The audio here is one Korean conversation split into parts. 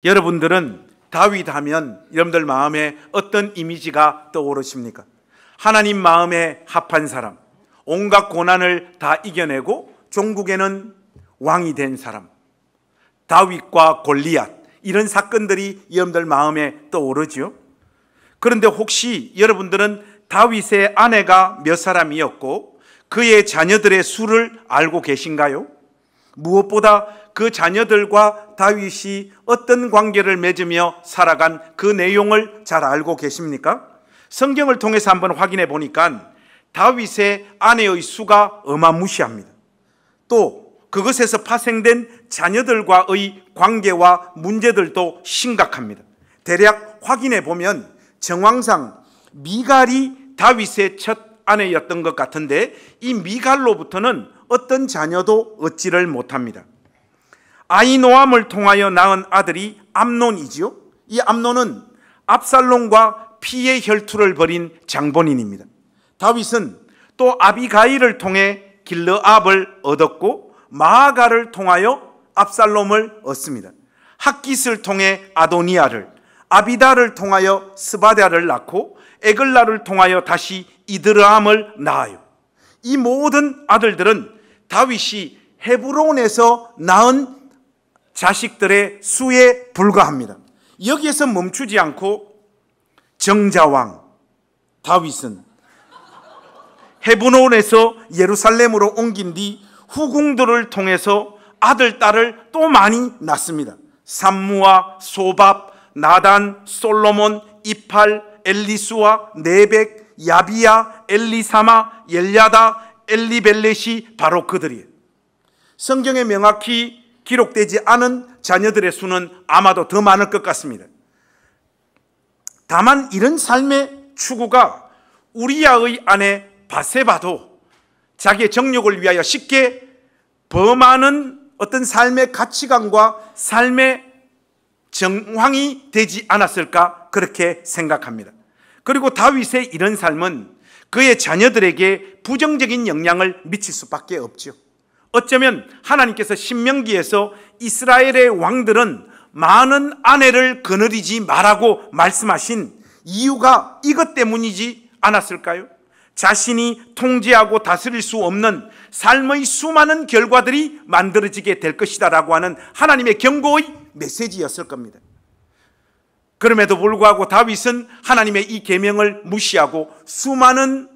여러분들은 다윗 하면 여러분들 마음에 어떤 이미지가 떠오르십니까? 하나님 마음에 합한 사람, 온갖 고난을 다 이겨내고 종국에는 왕이 된 사람, 다윗과 골리앗, 이런 사건들이 여러분들 마음에 떠오르죠. 그런데 혹시 여러분들은 다윗의 아내가 몇 사람이었고 그의 자녀들의 수를 알고 계신가요? 무엇보다 그 자녀들과 다윗이 어떤 관계를 맺으며 살아간 그 내용을 잘 알고 계십니까? 성경을 통해서 한번 확인해 보니까 다윗의 아내의 수가 어마무시합니다. 또 그것에서 파생된 자녀들과의 관계와 문제들도 심각합니다. 대략 확인해 보면 정황상 미갈이 다윗의 첫 아내였던 것 같은데 이 미갈로부터는 어떤 자녀도 얻지를 못합니다. 아히노암을 통하여 낳은 아들이 암논이지요. 이 암논은 압살롬과 피의 혈투를 벌인 장본인입니다. 다윗은 또 아비가일을 통해 길르압을 얻었고 마아가를 통하여 압살롬을 얻습니다. 핫깃을 통해 아도니아를, 아비다를 통하여 스바다를 낳고 에글라를 통하여 다시 이드르암을 낳아요. 이 모든 아들들은 다윗이 헤브론에서 낳은 자식들의 수에 불과합니다. 여기에서 멈추지 않고 정자왕 다윗은 헤브론에서 예루살렘으로 옮긴 뒤 후궁들을 통해서 아들, 딸을 또 많이 낳습니다. 삼무아, 소밥, 나단, 솔로몬, 이팔, 엘리수아, 네벡, 야비야, 엘리사마, 엘야다, 엘리벨렛이 바로 그들이에요. 성경에 명확히 기록되지 않은 자녀들의 수는 아마도 더 많을 것 같습니다. 다만 이런 삶의 추구가 우리야의 아내 바세바도 자기의 정욕을 위하여 쉽게 범하는 어떤 삶의 가치관과 삶의 정황이 되지 않았을까 그렇게 생각합니다. 그리고 다윗의 이런 삶은 그의 자녀들에게 부정적인 영향을 미칠 수밖에 없죠. 어쩌면 하나님께서 신명기에서 이스라엘의 왕들은 많은 아내를 거느리지 말라고 말씀하신 이유가 이것 때문이지 않았을까요? 자신이 통제하고 다스릴 수 없는 삶의 수많은 결과들이 만들어지게 될 것이다 라고 하는 하나님의 경고의 메시지였을 겁니다. 그럼에도 불구하고 다윗은 하나님의 이 계명을 무시하고 수많은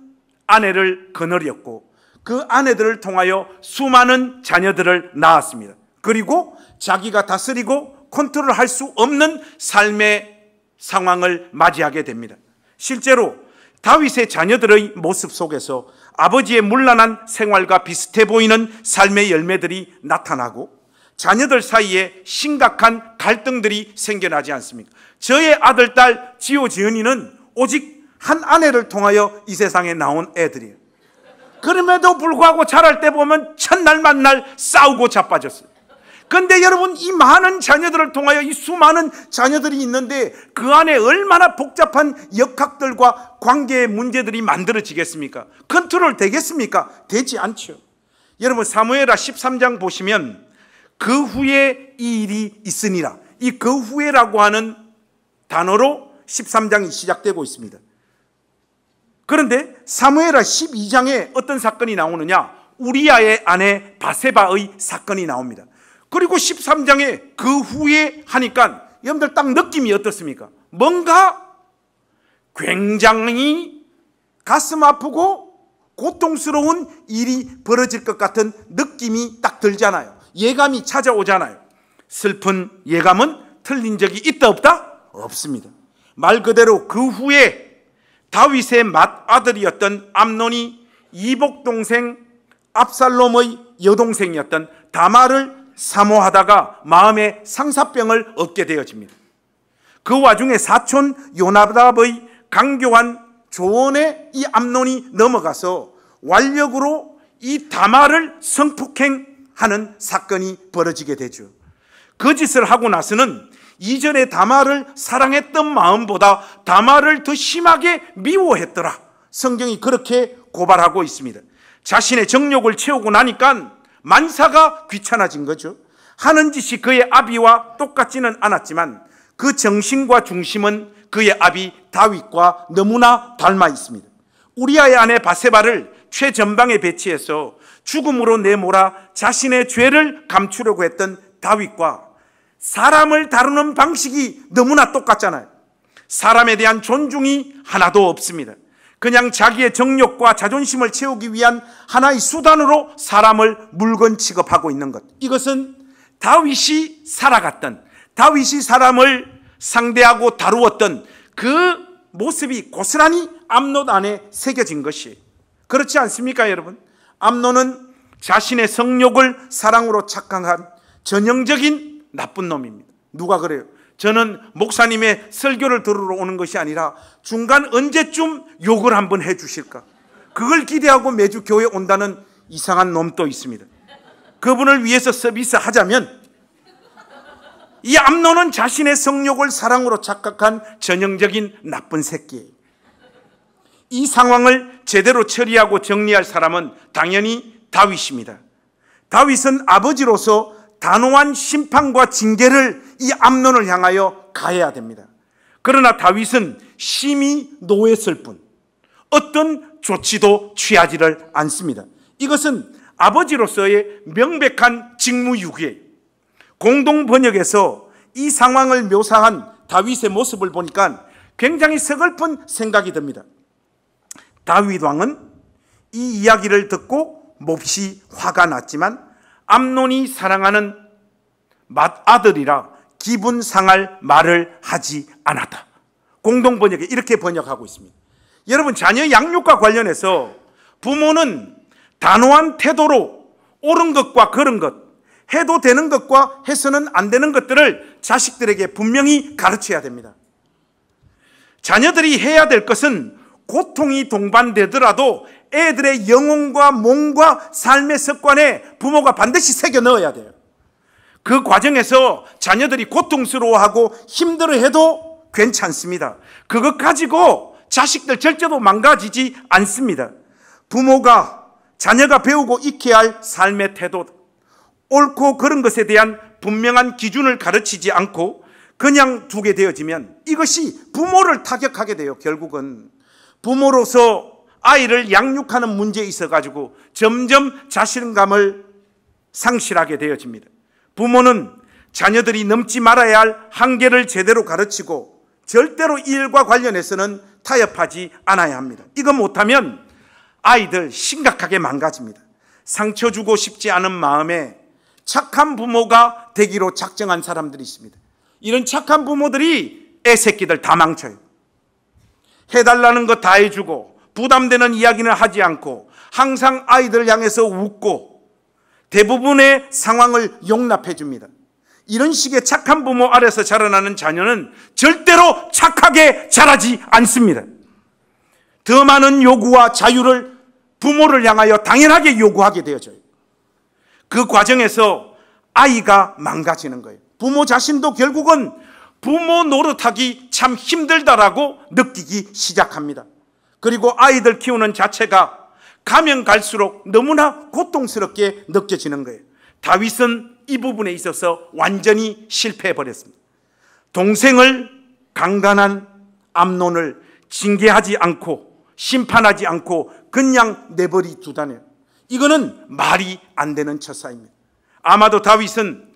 아내를 거느렸고 그 아내들을 통하여 수많은 자녀들을 낳았습니다. 그리고 자기가 다스리고 컨트롤할 수 없는 삶의 상황을 맞이하게 됩니다. 실제로 다윗의 자녀들의 모습 속에서 아버지의 문란한 생활과 비슷해 보이는 삶의 열매들이 나타나고 자녀들 사이에 심각한 갈등들이 생겨나지 않습니까? 저의 아들, 딸 지호, 지은이는 오직 한 아내를 통하여 이 세상에 나온 애들이에요. 그럼에도 불구하고 자랄 때 보면 첫날 만날 싸우고 자빠졌어요. 그런데 여러분, 이 많은 자녀들을 통하여 이 수많은 자녀들이 있는데 그 안에 얼마나 복잡한 역학들과 관계의 문제들이 만들어지겠습니까? 컨트롤 되겠습니까? 되지 않죠. 여러분, 사무엘하 13장 보시면 그 후에 이 일이 있으니라, 이 그 후에라고 하는 단어로 13장이 시작되고 있습니다. 그런데 사무엘하 12장에 어떤 사건이 나오느냐? 우리야의 아내 바세바의 사건이 나옵니다. 그리고 13장에 그 후에 하니까 여러분들 딱 느낌이 어떻습니까? 뭔가 굉장히 가슴 아프고 고통스러운 일이 벌어질 것 같은 느낌이 딱 들잖아요. 예감이 찾아오잖아요. 슬픈 예감은 틀린 적이 있다 없다? 없습니다. 말 그대로 그 후에 다윗의 맏아들이었던 암논이 이복 동생 압살롬의 여동생이었던 다말을 사모하다가 마음에 상사병을 얻게 되어집니다. 그 와중에 사촌 요나답의 강교한 조언에 이 암논이 넘어가서 완력으로 이 다말을 성폭행하는 사건이 벌어지게 되죠. 그 짓을 하고 나서는 이전에 다말을 사랑했던 마음보다 다말을 더 심하게 미워했더라. 성경이 그렇게 고발하고 있습니다. 자신의 정욕을 채우고 나니까 만사가 귀찮아진 거죠. 하는 짓이 그의 아비와 똑같지는 않았지만 그 정신과 중심은 그의 아비 다윗과 너무나 닮아 있습니다. 우리아의 아내 바세바를 최전방에 배치해서 죽음으로 내몰아 자신의 죄를 감추려고 했던 다윗과 사람을 다루는 방식이 너무나 똑같잖아요. 사람에 대한 존중이 하나도 없습니다. 그냥 자기의 정욕과 자존심을 채우기 위한 하나의 수단으로 사람을 물건 취급하고 있는 것. 이것은 다윗이 살아갔던, 다윗이 사람을 상대하고 다루었던 그 모습이 고스란히 암논 안에 새겨진 것이에요. 그렇지 않습니까, 여러분? 암논은 자신의 성욕을 사랑으로 착각한 전형적인 나쁜 놈입니다. 누가 그래요? 저는 목사님의 설교를 들으러 오는 것이 아니라 중간 언제쯤 욕을 한번 해 주실까? 그걸 기대하고 매주 교회에 온다는 이상한 놈도 있습니다. 그분을 위해서 서비스 하자면, 이 암논은 자신의 성욕을 사랑으로 착각한 전형적인 나쁜 새끼예요. 이 상황을 제대로 처리하고 정리할 사람은 당연히 다윗입니다. 다윗은 아버지로서 단호한 심판과 징계를 이 암논을 향하여 가해야 됩니다. 그러나 다윗은 심히 노했을 뿐 어떤 조치도 취하지를 않습니다. 이것은 아버지로서의 명백한 직무유기예요. 공동 번역에서 이 상황을 묘사한 다윗의 모습을 보니까 굉장히 서글픈 생각이 듭니다. 다윗 왕은 이 이야기를 듣고 몹시 화가 났지만 암논이 사랑하는 맏아들이라 기분 상할 말을 하지 않았다. 공동 번역에 이렇게 번역하고 있습니다. 여러분, 자녀 양육과 관련해서 부모는 단호한 태도로 옳은 것과 그른 것, 해도 되는 것과 해서는 안 되는 것들을 자식들에게 분명히 가르쳐야 됩니다. 자녀들이 해야 될 것은 고통이 동반되더라도 애들의 영혼과 몸과 삶의 습관에 부모가 반드시 새겨 넣어야 돼요. 그 과정에서 자녀들이 고통스러워하고 힘들어해도 괜찮습니다. 그것 가지고 자식들 절대로 망가지지 않습니다. 부모가 자녀가 배우고 익혀야 할 삶의 태도, 옳고 그른 것에 대한 분명한 기준을 가르치지 않고 그냥 두게 되어지면 이것이 부모를 타격하게 돼요. 결국은 부모로서 아이를 양육하는 문제에 있어가지고 점점 자신감을 상실하게 되어집니다. 부모는 자녀들이 넘지 말아야 할 한계를 제대로 가르치고 절대로 이 일과 관련해서는 타협하지 않아야 합니다. 이거 못하면 아이들 심각하게 망가집니다. 상처 주고 싶지 않은 마음에 착한 부모가 되기로 작정한 사람들이 있습니다. 이런 착한 부모들이 애 새끼들 다 망쳐요. 해달라는 거 다 해주고 부담되는 이야기는 하지 않고 항상 아이들 향해서 웃고 대부분의 상황을 용납해 줍니다. 이런 식의 착한 부모 아래서 자라나는 자녀는 절대로 착하게 자라지 않습니다. 더 많은 요구와 자유를 부모를 향하여 당연하게 요구하게 되어져요. 그 과정에서 아이가 망가지는 거예요. 부모 자신도 결국은 부모 노릇하기 참 힘들다라고 느끼기 시작합니다. 그리고 아이들 키우는 자체가 가면 갈수록 너무나 고통스럽게 느껴지는 거예요. 다윗은 이 부분에 있어서 완전히 실패해버렸습니다. 동생을 강간한 암논을 징계하지 않고 심판하지 않고 그냥 내버리 두다네요. 이거는 말이 안 되는 처사입니다. 아마도 다윗은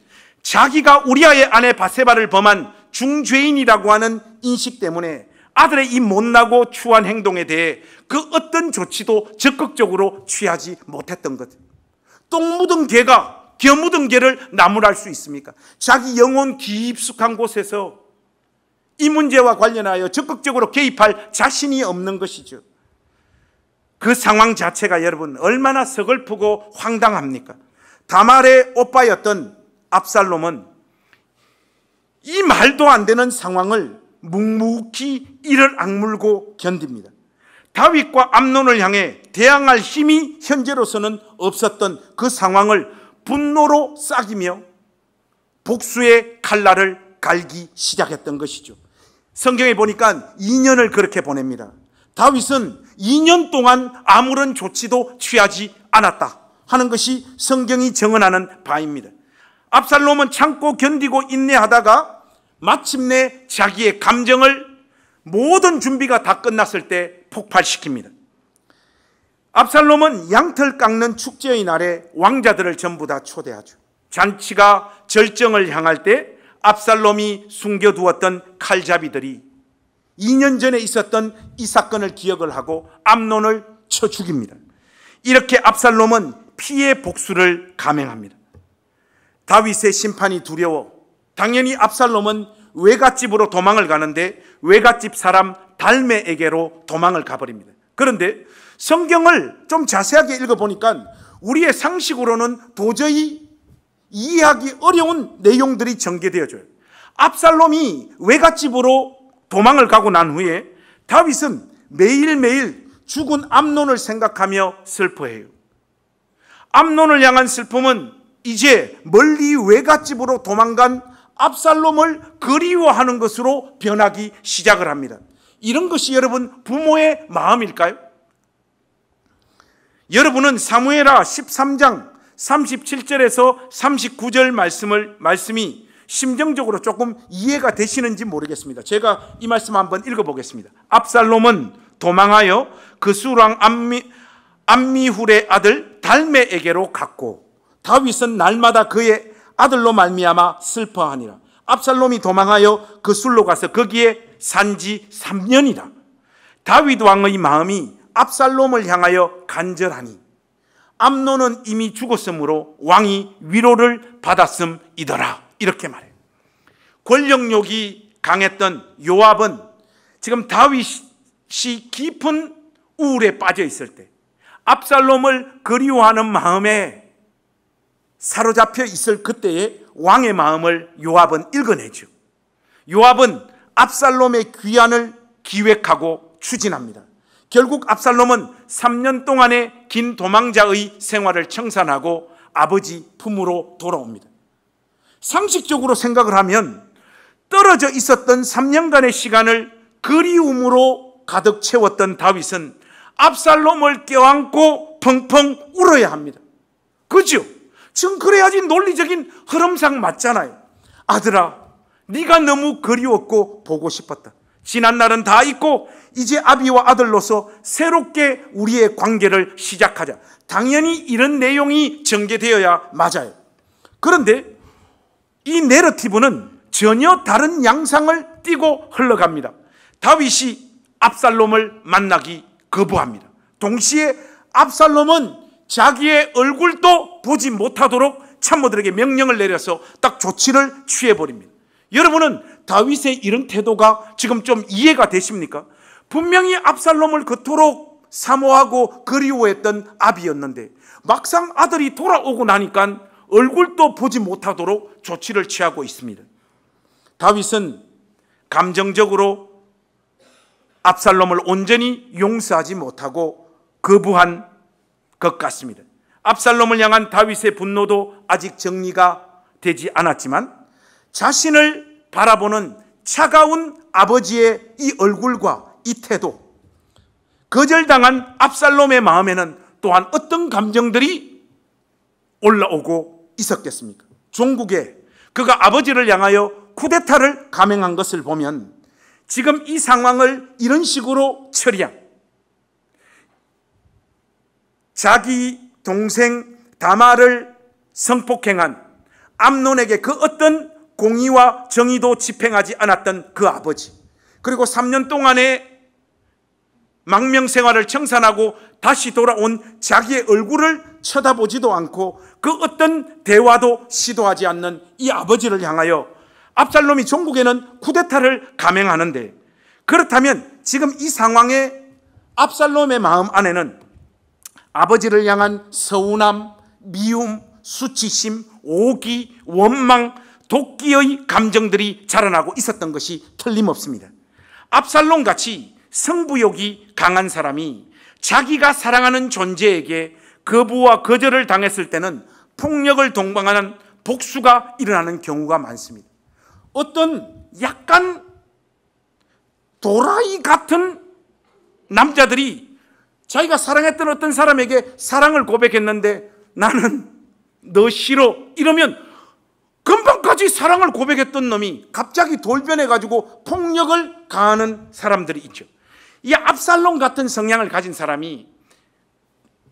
자기가 우리아의 아내 바세바를 범한 중죄인이라고 하는 인식 때문에 아들의 이 못나고 추한 행동에 대해 그 어떤 조치도 적극적으로 취하지 못했던 것. 똥 묻은 개가 겨 묻은 개를 나무랄 수 있습니까? 자기 영혼 깊숙한 곳에서 이 문제와 관련하여 적극적으로 개입할 자신이 없는 것이죠. 그 상황 자체가 여러분 얼마나 서글프고 황당합니까? 다말의 오빠였던 압살롬은 이 말도 안 되는 상황을 묵묵히 이를 악물고 견딥니다. 다윗과 암논을 향해 대항할 힘이 현재로서는 없었던 그 상황을 분노로 싹이며 복수의 칼날을 갈기 시작했던 것이죠. 성경에 보니까 2년을 그렇게 보냅니다. 다윗은 2년 동안 아무런 조치도 취하지 않았다 하는 것이 성경이 정언하는 바입니다. 압살롬은 참고 견디고 인내하다가 마침내 자기의 감정을 모든 준비가 다 끝났을 때 폭발시킵니다. 압살롬은 양털 깎는 축제의 날에 왕자들을 전부 다 초대하죠. 잔치가 절정을 향할 때 압살롬이 숨겨두었던 칼잡이들이 2년 전에 있었던 이 사건을 기억을 하고 암논을 쳐 죽입니다. 이렇게 압살롬은 피해 복수를 감행합니다. 다윗의 심판이 두려워 당연히 압살롬은 외갓집으로 도망을 가는데 외갓집 사람 달메에게로 도망을 가버립니다. 그런데 성경을 좀 자세하게 읽어보니까 우리의 상식으로는 도저히 이해하기 어려운 내용들이 전개되어져요. 압살롬이 외갓집으로 도망을 가고 난 후에 다윗은 매일매일 죽은 암논을 생각하며 슬퍼해요. 암논을 향한 슬픔은 이제 멀리 외갓집으로 도망간 압살롬을 그리워하는 것으로 변하기 시작을 합니다. 이런 것이 여러분 부모의 마음일까요? 여러분은 사무엘하 13장 37절에서 39절 말씀이 심정적으로 조금 이해가 되시는지 모르겠습니다. 제가 이 말씀 한번 읽어보겠습니다. 압살롬은 도망하여 그수랑 암미훌의 아들 달메에게로 갔고 다윗은 날마다 그의 아들로 말미암아 슬퍼하니라. 압살롬이 도망하여 그술로 가서 거기에 산지 3년이라. 다윗 왕의 마음이 압살롬을 향하여 간절하니 암논은 이미 죽었으므로 왕이 위로를 받았음이더라. 이렇게 말해요. 권력욕이 강했던 요압은 지금 다윗이 깊은 우울에 빠져 있을 때 압살롬을 그리워하는 마음에 사로잡혀 있을 그때에 왕의 마음을 요압은 읽어내죠. 요압은 압살롬의 귀환을 기획하고 추진합니다. 결국 압살롬은 3년 동안의 긴 도망자의 생활을 청산하고 아버지 품으로 돌아옵니다. 상식적으로 생각을 하면 떨어져 있었던 3년간의 시간을 그리움으로 가득 채웠던 다윗은 압살롬을 껴안고 펑펑 울어야 합니다. 그죠? 지금 그래야지 논리적인 흐름상 맞잖아요. 아들아, 네가 너무 그리웠고 보고 싶었다. 지난 날은 다 잊고 이제 아비와 아들로서 새롭게 우리의 관계를 시작하자. 당연히 이런 내용이 전개되어야 맞아요. 그런데 이 내러티브는 전혀 다른 양상을 띠고 흘러갑니다. 다윗이 압살롬을 만나기 거부합니다. 동시에 압살롬은 자기의 얼굴도 보지 못하도록 참모들에게 명령을 내려서 딱 조치를 취해버립니다. 여러분은 다윗의 이런 태도가 지금 좀 이해가 되십니까? 분명히 압살롬을 그토록 사모하고 그리워했던 아비였는데 막상 아들이 돌아오고 나니까 얼굴도 보지 못하도록 조치를 취하고 있습니다. 다윗은 감정적으로 압살롬을 온전히 용서하지 못하고 거부한 것 같습니다. 압살롬을 향한 다윗의 분노도 아직 정리가 되지 않았지만 자신을 바라보는 차가운 아버지의 이 얼굴과 이 태도, 거절당한 압살롬의 마음에는 또한 어떤 감정들이 올라오고 있었겠습니까? 종국에 그가 아버지를 향하여 쿠데타를 감행한 것을 보면 지금 이 상황을 이런 식으로 처리한 자기 동생 다말을 성폭행한 암논에게 그 어떤 공의와 정의도 집행하지 않았던 그 아버지, 그리고 3년 동안의 망명생활을 청산하고 다시 돌아온 자기의 얼굴을 쳐다보지도 않고 그 어떤 대화도 시도하지 않는 이 아버지를 향하여 압살롬이 종국에는 쿠데타를 감행하는데, 그렇다면 지금 이 상황에 압살롬의 마음 안에는 아버지를 향한 서운함, 미움, 수치심, 오기, 원망, 도끼의 감정들이 자라나고 있었던 것이 틀림없습니다. 압살롬같이 승부욕이 강한 사람이 자기가 사랑하는 존재에게 거부와 거절을 당했을 때는 폭력을 동반하는 복수가 일어나는 경우가 많습니다. 어떤 약간 도라이 같은 남자들이 자기가 사랑했던 어떤 사람에게 사랑을 고백했는데 나는 너 싫어 이러면 금방까지 사랑을 고백했던 놈이 갑자기 돌변해가지고 폭력을 가하는 사람들이 있죠. 이 압살롬 같은 성향을 가진 사람이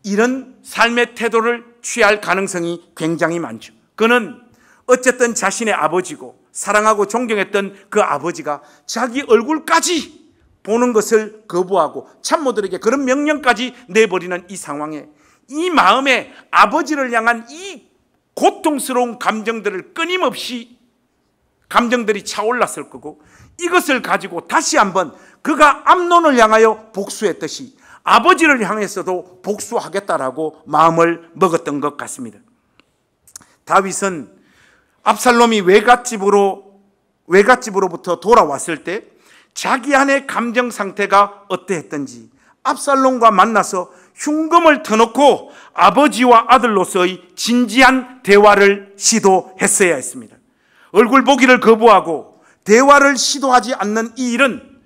이런 삶의 태도를 취할 가능성이 굉장히 많죠. 그는 어쨌든 자신의 아버지고 사랑하고 존경했던 그 아버지가 자기 얼굴까지 보는 것을 거부하고 참모들에게 그런 명령까지 내버리는 이 상황에 이 마음에 아버지를 향한 이 고통스러운 감정들을 끊임없이 감정들이 차올랐을 거고, 이것을 가지고 다시 한번 그가 암논을 향하여 복수했듯이 아버지를 향해서도 복수하겠다라고 마음을 먹었던 것 같습니다. 다윗은 압살롬이 외갓집으로부터 돌아왔을 때 자기 안의 감정 상태가 어떠했던지 압살롬과 만나서 흉금을 터놓고 아버지와 아들로서의 진지한 대화를 시도했어야 했습니다. 얼굴 보기를 거부하고 대화를 시도하지 않는 이 일은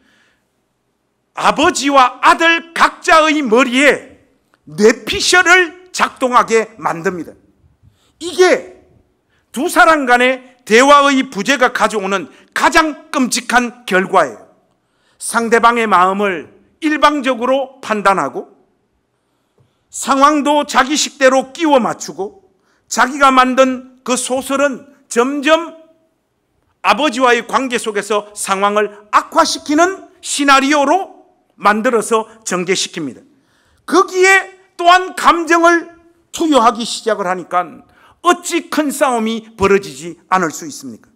아버지와 아들 각자의 머리에 뇌피셜을 작동하게 만듭니다. 이게 두 사람 간의 대화의 부재가 가져오는 가장 끔찍한 결과예요. 상대방의 마음을 일방적으로 판단하고 상황도 자기 식대로 끼워 맞추고 자기가 만든 그 소설은 점점 아버지와의 관계 속에서 상황을 악화시키는 시나리오로 만들어서 전개시킵니다. 거기에 또한 감정을 투여하기 시작을 하니까 어찌 큰 싸움이 벌어지지 않을 수 있습니까?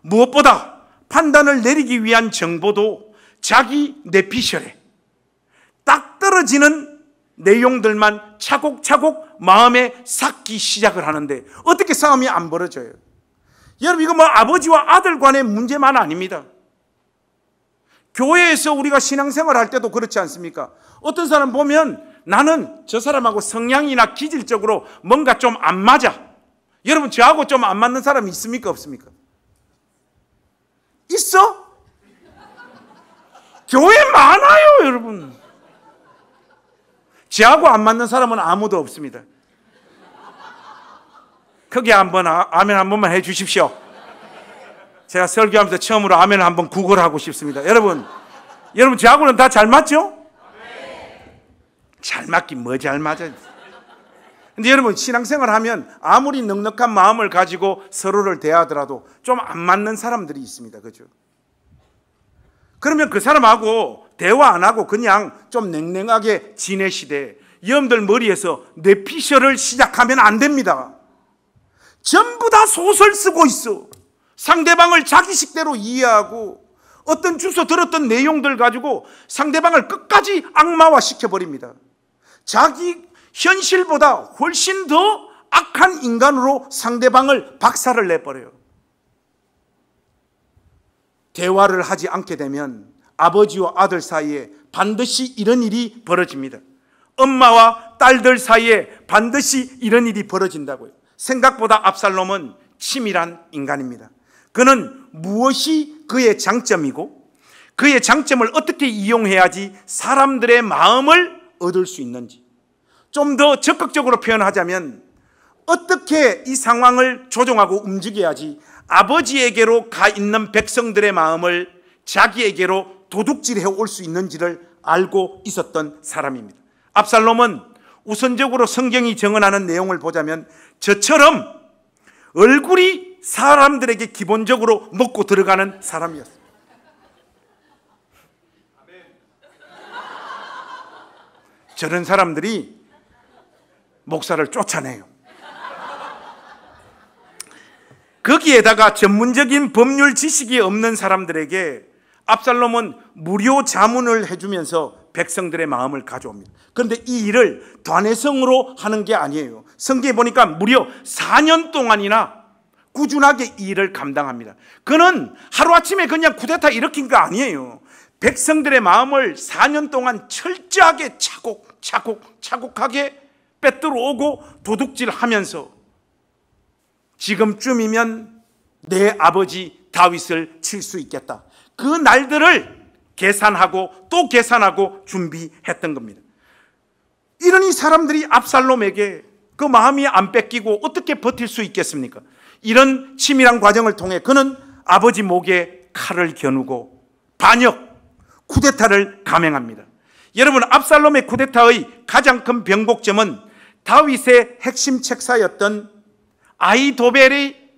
무엇보다 판단을 내리기 위한 정보도 자기 뇌피셜에 딱 떨어지는 내용들만 차곡차곡 마음에 삭기 시작을 하는데 어떻게 싸움이 안 벌어져요? 여러분, 이거 아버지와 아들 간의 문제만 아닙니다. 교회에서 우리가 신앙생활 할 때도 그렇지 않습니까? 어떤 사람 보면 나는 저 사람하고 성향이나 기질적으로 뭔가 좀 안 맞아. 여러분, 저하고 좀 안 맞는 사람이 있습니까? 없습니까? 있어? 교회 많아요, 여러분. 저하고 안 맞는 사람은 아무도 없습니다. 크게 한번 아멘 한 번만 해 주십시오. 제가 설교하면서 처음으로 아멘을 한번 구걸하고 싶습니다. 여러분 저하고는 다 잘 맞죠? 잘 맞긴 뭐 잘 맞아요. 근데 여러분, 신앙생활 하면 아무리 넉넉한 마음을 가지고 서로를 대하더라도 좀 안 맞는 사람들이 있습니다. 그죠? 그러면 그 사람하고 대화 안 하고 그냥 좀 냉랭하게 지내시되 여러분들 머리에서 뇌피셜을 시작하면 안 됩니다. 전부 다 소설 쓰고 있어. 상대방을 자기 식대로 이해하고 어떤 주소 들었던 내용들 가지고 상대방을 끝까지 악마화 시켜버립니다. 자기 현실보다 훨씬 더 악한 인간으로 상대방을 박살을 내버려요. 대화를 하지 않게 되면 아버지와 아들 사이에 반드시 이런 일이 벌어집니다. 엄마와 딸들 사이에 반드시 이런 일이 벌어진다고요. 생각보다 압살롬은 치밀한 인간입니다. 그는 무엇이 그의 장점이고 그의 장점을 어떻게 이용해야지 사람들의 마음을 얻을 수 있는지, 좀 더 적극적으로 표현하자면 어떻게 이 상황을 조종하고 움직여야지 아버지에게로 가 있는 백성들의 마음을 자기에게로 도둑질해 올 수 있는지를 알고 있었던 사람입니다. 압살롬은 우선적으로 성경이 증언하는 내용을 보자면 저처럼 얼굴이 사람들에게 기본적으로 먹고 들어가는 사람이었어요. 저런 사람들이 목사를 쫓아내요. 거기에다가 전문적인 법률 지식이 없는 사람들에게 압살롬은 무료 자문을 해주면서 백성들의 마음을 가져옵니다. 그런데 이 일을 단회성으로 하는 게 아니에요. 성경에 보니까 무려 4년 동안이나 꾸준하게 이 일을 감당합니다. 그는 하루아침에 그냥 쿠데타 일으킨 거 아니에요. 백성들의 마음을 4년 동안 철저하게 차곡차곡하게 빼들어 오고 도둑질하면서 지금쯤이면 내 아버지 다윗을 칠 수 있겠다. 그 날들을 계산하고 또 계산하고 준비했던 겁니다. 이러니 사람들이 압살롬에게 그 마음이 안 뺏기고 어떻게 버틸 수 있겠습니까? 이런 치밀한 과정을 통해 그는 아버지 목에 칼을 겨누고 반역, 쿠데타를 감행합니다. 여러분, 압살롬의 쿠데타의 가장 큰 변곡점은 다윗의 핵심 책사였던 아히도벨의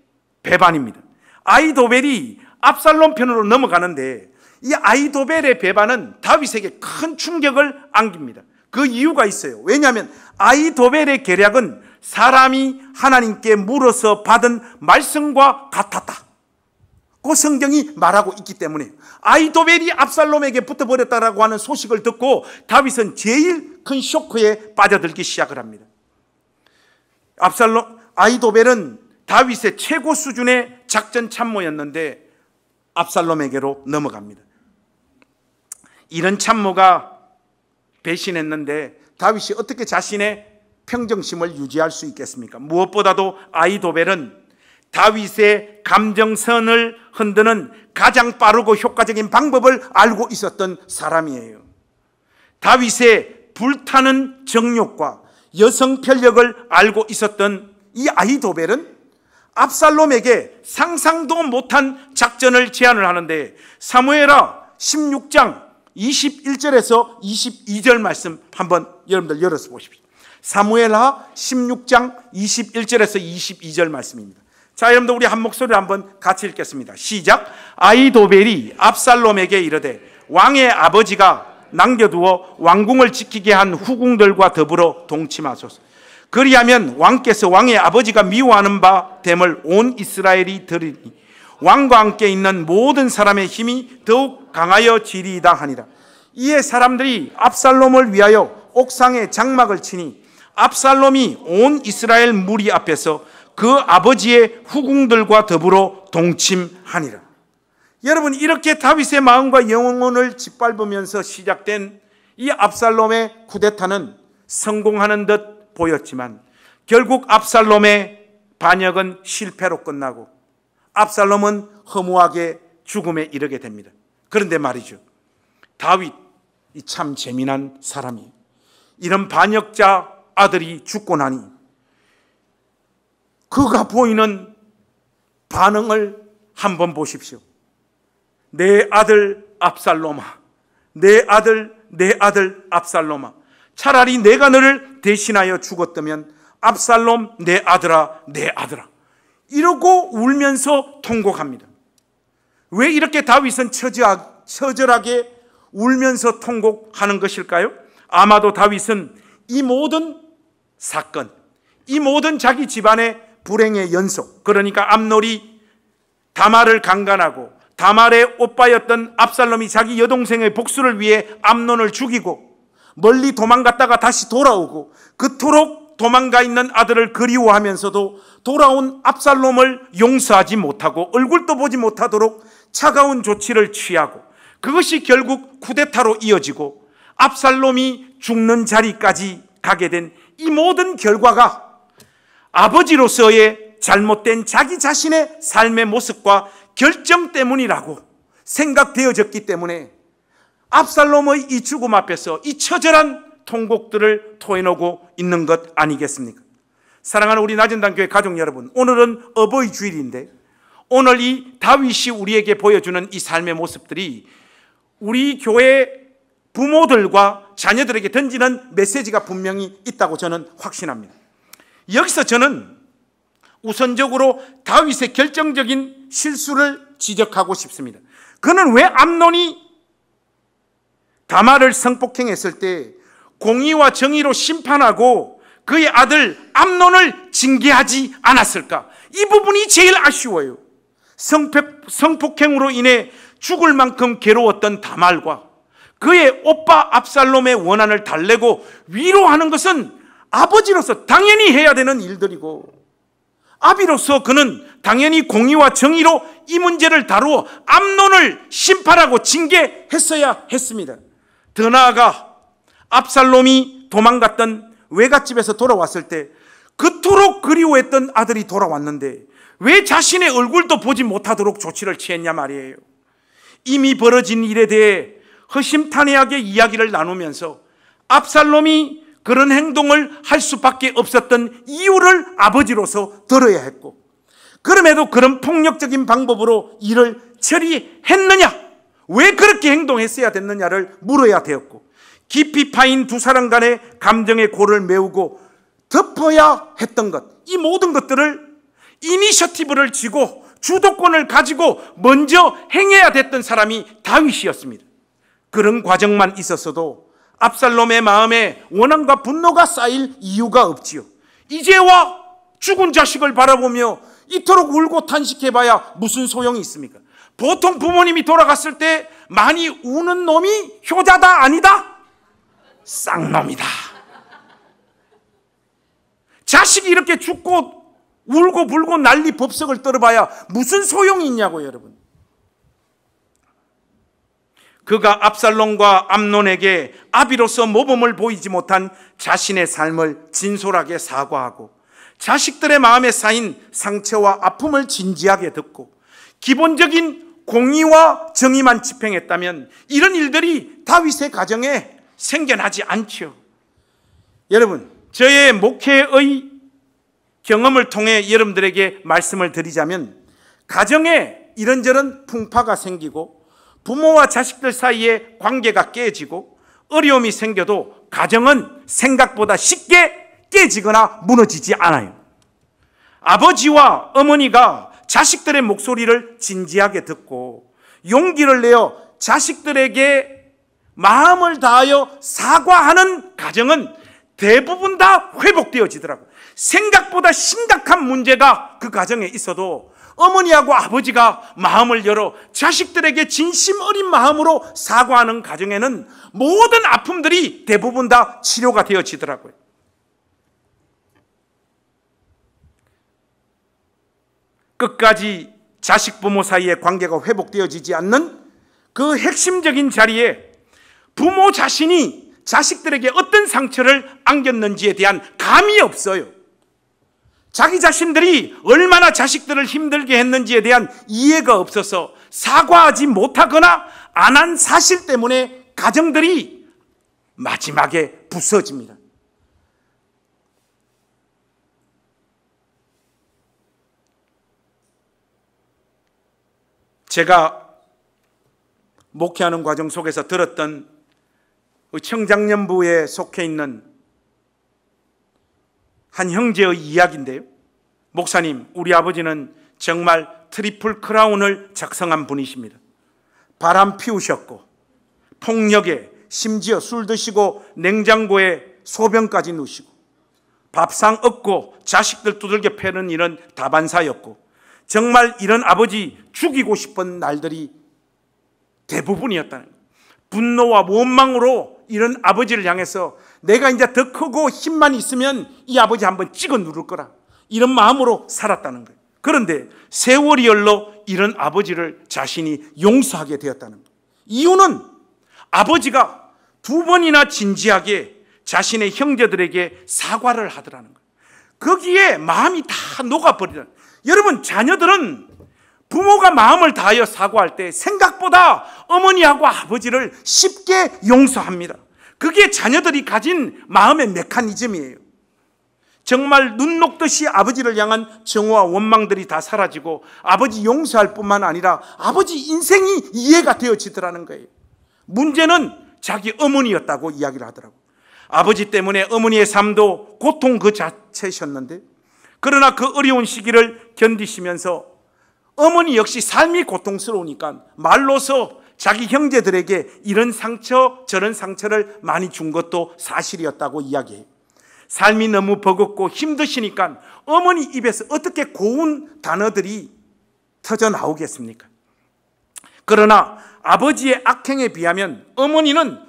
배반입니다. 아히도벨이 압살롬 편으로 넘어가는데 이 아히도벨의 배반은 다윗에게 큰 충격을 안깁니다. 그 이유가 있어요. 왜냐하면 아히도벨의 계략은 사람이 하나님께 물어서 받은 말씀과 같았다. 그 성경이 말하고 있기 때문에 아히도벨이 압살롬에게 붙어버렸다라고 하는 소식을 듣고 다윗은 제일 큰 쇼크에 빠져들기 시작을 합니다. 아히도벨은 다윗의 최고 수준의 작전 참모였는데 압살롬에게로 넘어갑니다. 이런 참모가 배신했는데 다윗이 어떻게 자신의 평정심을 유지할 수 있겠습니까? 무엇보다도 아히도벨은 다윗의 감정선을 흔드는 가장 빠르고 효과적인 방법을 알고 있었던 사람이에요. 다윗의 불타는 정욕과 여성 편력을 알고 있었던 이 아히도벨은 압살롬에게 상상도 못한 작전을 제안을 하는데 사무엘하 16장 21절에서 22절 말씀 한번 여러분들 열어서 보십시오. 사무엘하 16장 21절에서 22절 말씀입니다. 자, 여러분들 우리 한 목소리로 한번 같이 읽겠습니다. 시작. 아히도벨이 압살롬에게 이르되 왕의 아버지가 남겨두어 왕궁을 지키게 한 후궁들과 더불어 동침하소서. 그리하면 왕께서 왕의 아버지가 미워하는 바 됨을 온 이스라엘이 들으니 왕과 함께 있는 모든 사람의 힘이 더욱 강하여 지리이다 하니라. 이에 사람들이 압살롬을 위하여 옥상에 장막을 치니 압살롬이 온 이스라엘 무리 앞에서 그 아버지의 후궁들과 더불어 동침하니라. 여러분, 이렇게 다윗의 마음과 영혼을 짓밟으면서 시작된 이 압살롬의 쿠데타는 성공하는 듯 보였지만 결국 압살롬의 반역은 실패로 끝나고 압살롬은 허무하게 죽음에 이르게 됩니다. 그런데 말이죠, 다윗이 참 재미난 사람이에요. 이런 반역자 아들이 죽고 나니 그가 보이는 반응을 한번 보십시오. 내 아들 압살롬아, 내 아들 압살롬아, 차라리 내가 너를 대신하여 죽었다면 압살롬 내 아들아, 내 아들아, 이러고 울면서 통곡합니다. 왜 이렇게 다윗은 처절하게 울면서 통곡하는 것일까요? 아마도 다윗은 이 모든 사건, 이 모든 자기 집안의 불행의 연속, 그러니까 암놀이 다말을 강간하고 다말의 오빠였던 압살롬이 자기 여동생의 복수를 위해 암논을 죽이고 멀리 도망갔다가 다시 돌아오고 그토록 도망가 있는 아들을 그리워하면서도 돌아온 압살롬을 용서하지 못하고 얼굴도 보지 못하도록 차가운 조치를 취하고 그것이 결국 쿠데타로 이어지고 압살롬이 죽는 자리까지 가게 된 이 모든 결과가 아버지로서의 잘못된 자기 자신의 삶의 모습과 결정 때문이라고 생각되어졌기 때문에 압살롬의 이 죽음 앞에서 이 처절한 통곡들을 토해내고 있는 것 아니겠습니까? 사랑하는 우리 낮은단교회 가족 여러분, 오늘은 어버이 주일인데 오늘 이 다윗이 우리에게 보여주는 이 삶의 모습들이 우리 교회 부모들과 자녀들에게 던지는 메시지가 분명히 있다고 저는 확신합니다. 여기서 저는 우선적으로 다윗의 결정적인 실수를 지적하고 싶습니다. 그는 왜 암논이 다말을 성폭행했을 때 공의와 정의로 심판하고 그의 아들 암논을 징계하지 않았을까? 이 부분이 제일 아쉬워요. 성폭행으로 인해 죽을 만큼 괴로웠던 다말과 그의 오빠 압살롬의 원한을 달래고 위로하는 것은 아버지로서 당연히 해야 되는 일들이고 아비로서 그는 당연히 공의와 정의로 이 문제를 다루어 암논을 심판하고 징계했어야 했습니다. 더 나아가 압살롬이 도망갔던 외갓집에서 돌아왔을 때 그토록 그리워했던 아들이 돌아왔는데 왜 자신의 얼굴도 보지 못하도록 조치를 취했냐 말이에요. 이미 벌어진 일에 대해 허심탄회하게 이야기를 나누면서 압살롬이 그런 행동을 할 수밖에 없었던 이유를 아버지로서 들어야 했고 그럼에도 그런 폭력적인 방법으로 일을 처리했느냐? 왜 그렇게 행동했어야 됐느냐를 물어야 되었고, 깊이 파인 두 사람 간의 감정의 골을 메우고 덮어야 했던 것, 이 모든 것들을 이니셔티브를 쥐고 주도권을 가지고 먼저 행해야 됐던 사람이 다윗이었습니다. 그런 과정만 있었어도 압살롬의 마음에 원한과 분노가 쌓일 이유가 없지요. 이제와 죽은 자식을 바라보며 이토록 울고 탄식해봐야 무슨 소용이 있습니까? 보통 부모님이 돌아갔을 때 많이 우는 놈이 효자다 아니다? 쌍놈이다. 자식이 이렇게 죽고 울고 불고 난리 법석을 떨어봐야 무슨 소용이 있냐고요, 여러분. 그가 압살롬과 암논에게 아비로서 모범을 보이지 못한 자신의 삶을 진솔하게 사과하고 자식들의 마음에 쌓인 상처와 아픔을 진지하게 듣고 기본적인 공의와 정의만 집행했다면 이런 일들이 다윗의 가정에 생겨나지 않죠. 여러분, 저의 목회의 경험을 통해 여러분들에게 말씀을 드리자면, 가정에 이런저런 풍파가 생기고 부모와 자식들 사이에 관계가 깨지고 어려움이 생겨도 가정은 생각보다 쉽게 깨지거나 무너지지 않아요. 아버지와 어머니가 자식들의 목소리를 진지하게 듣고 용기를 내어 자식들에게 마음을 다하여 사과하는 가정은 대부분 다 회복되어지더라고요. 생각보다 심각한 문제가 그 가정에 있어도 어머니하고 아버지가 마음을 열어 자식들에게 진심 어린 마음으로 사과하는 가정에는 모든 아픔들이 대부분 다 치료가 되어지더라고요. 끝까지 자식 부모 사이의 관계가 회복되어지지 않는 그 핵심적인 자리에 부모 자신이 자식들에게 어떤 상처를 안겼는지에 대한 감이 없어요. 자기 자신들이 얼마나 자식들을 힘들게 했는지에 대한 이해가 없어서 사과하지 못하거나 안 한 사실 때문에 가정들이 마지막에 부서집니다. 제가 목회하는 과정 속에서 들었던 청장년부에 속해 있는 한 형제의 이야기인데요. 목사님, 우리 아버지는 정말 트리플 크라운을 작성한 분이십니다. 바람 피우셨고 폭력에 심지어 술 드시고 냉장고에 소변까지 넣으시고 밥상 얻고 자식들 두들겨 패는 이런 다반사였고 정말 이런 아버지 죽이고 싶은 날들이 대부분이었다는 거예요. 분노와 원망으로 이런 아버지를 향해서 내가 이제 더 크고 힘만 있으면 이 아버지 한번 찍어 누를 거라, 이런 마음으로 살았다는 거예요. 그런데 세월이 흘러 이런 아버지를 자신이 용서하게 되었다는 거예요. 이유는 아버지가 두 번이나 진지하게 자신의 형제들에게 사과를 하더라는 거예요. 거기에 마음이 다 녹아버리는. 여러분, 자녀들은 부모가 마음을 다하여 사과할 때 생각보다 어머니하고 아버지를 쉽게 용서합니다. 그게 자녀들이 가진 마음의 메커니즘이에요. 정말 눈 녹듯이 아버지를 향한 정오와 원망들이 다 사라지고 아버지 용서할 뿐만 아니라 아버지 인생이 이해가 되어지더라는 거예요. 문제는 자기 어머니였다고 이야기를 하더라고요. 아버지 때문에 어머니의 삶도 고통 그 자체셨는데, 그러나 그 어려운 시기를 견디시면서 어머니 역시 삶이 고통스러우니까 말로서 자기 형제들에게 이런 상처 저런 상처를 많이 준 것도 사실이었다고 이야기해요. 삶이 너무 버겁고 힘드시니까 어머니 입에서 어떻게 고운 단어들이 터져 나오겠습니까? 그러나 아버지의 악행에 비하면 어머니는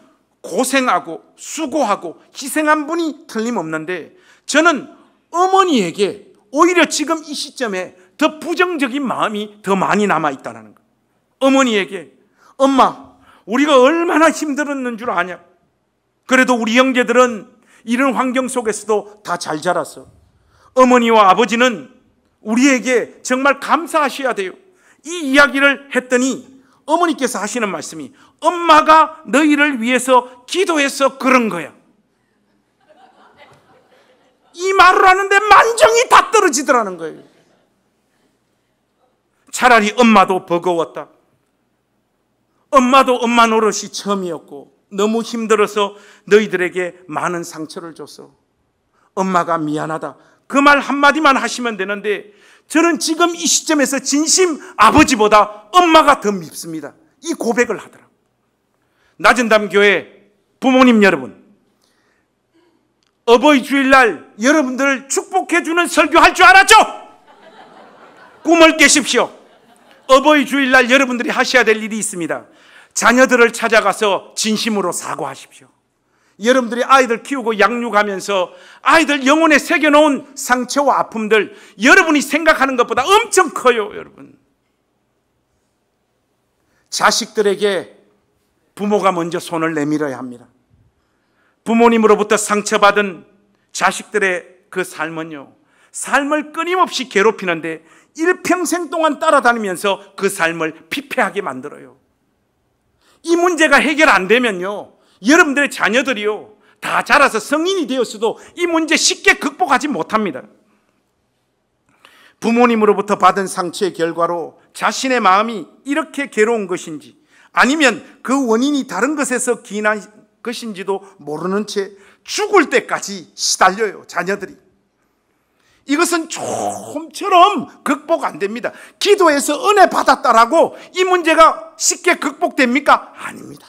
고생하고 수고하고 희생한 분이 틀림없는데, 저는 어머니에게 오히려 지금 이 시점에 더 부정적인 마음이 더 많이 남아있다는 거예요. 어머니에게, 엄마, 우리가 얼마나 힘들었는 줄 아냐? 그래도 우리 형제들은 이런 환경 속에서도 다 잘 자랐어. 어머니와 아버지는 우리에게 정말 감사하셔야 돼요. 이 이야기를 했더니 어머니께서 하시는 말씀이, 엄마가 너희를 위해서 기도해서 그런 거야. 이 말을 하는데 만정이 다 떨어지더라는 거예요. 차라리 엄마도 버거웠다. 엄마도 엄마 노릇이 처음이었고 너무 힘들어서 너희들에게 많은 상처를 줬어. 엄마가 미안하다. 그 말 한마디만 하시면 되는데 저는 지금 이 시점에서 진심 아버지보다 엄마가 더 밉습니다. 이 고백을 하더라고요. 낮은담 교회 부모님 여러분, 어버이 주일날 여러분들을 축복해주는 설교할 줄 알았죠? 꿈을 깨십시오. 어버이 주일날 여러분들이 하셔야 될 일이 있습니다. 자녀들을 찾아가서 진심으로 사과하십시오. 여러분들이 아이들 키우고 양육하면서 아이들 영혼에 새겨놓은 상처와 아픔들 여러분이 생각하는 것보다 엄청 커요. 여러분, 자식들에게 부모가 먼저 손을 내밀어야 합니다. 부모님으로부터 상처받은 자식들의 그 삶은요, 삶을 끊임없이 괴롭히는데 일평생 동안 따라다니면서 그 삶을 피폐하게 만들어요. 이 문제가 해결 안 되면요, 여러분들의 자녀들이요 다 자라서 성인이 되었어도 이 문제 쉽게 극복하지 못합니다. 부모님으로부터 받은 상처의 결과로 자신의 마음이 이렇게 괴로운 것인지 아니면 그 원인이 다른 것에서 기인한 것인지도 모르는 채 죽을 때까지 시달려요. 자녀들이. 이것은 좀처럼 극복 안 됩니다. 기도해서 은혜 받았다라고 이 문제가 쉽게 극복됩니까? 아닙니다.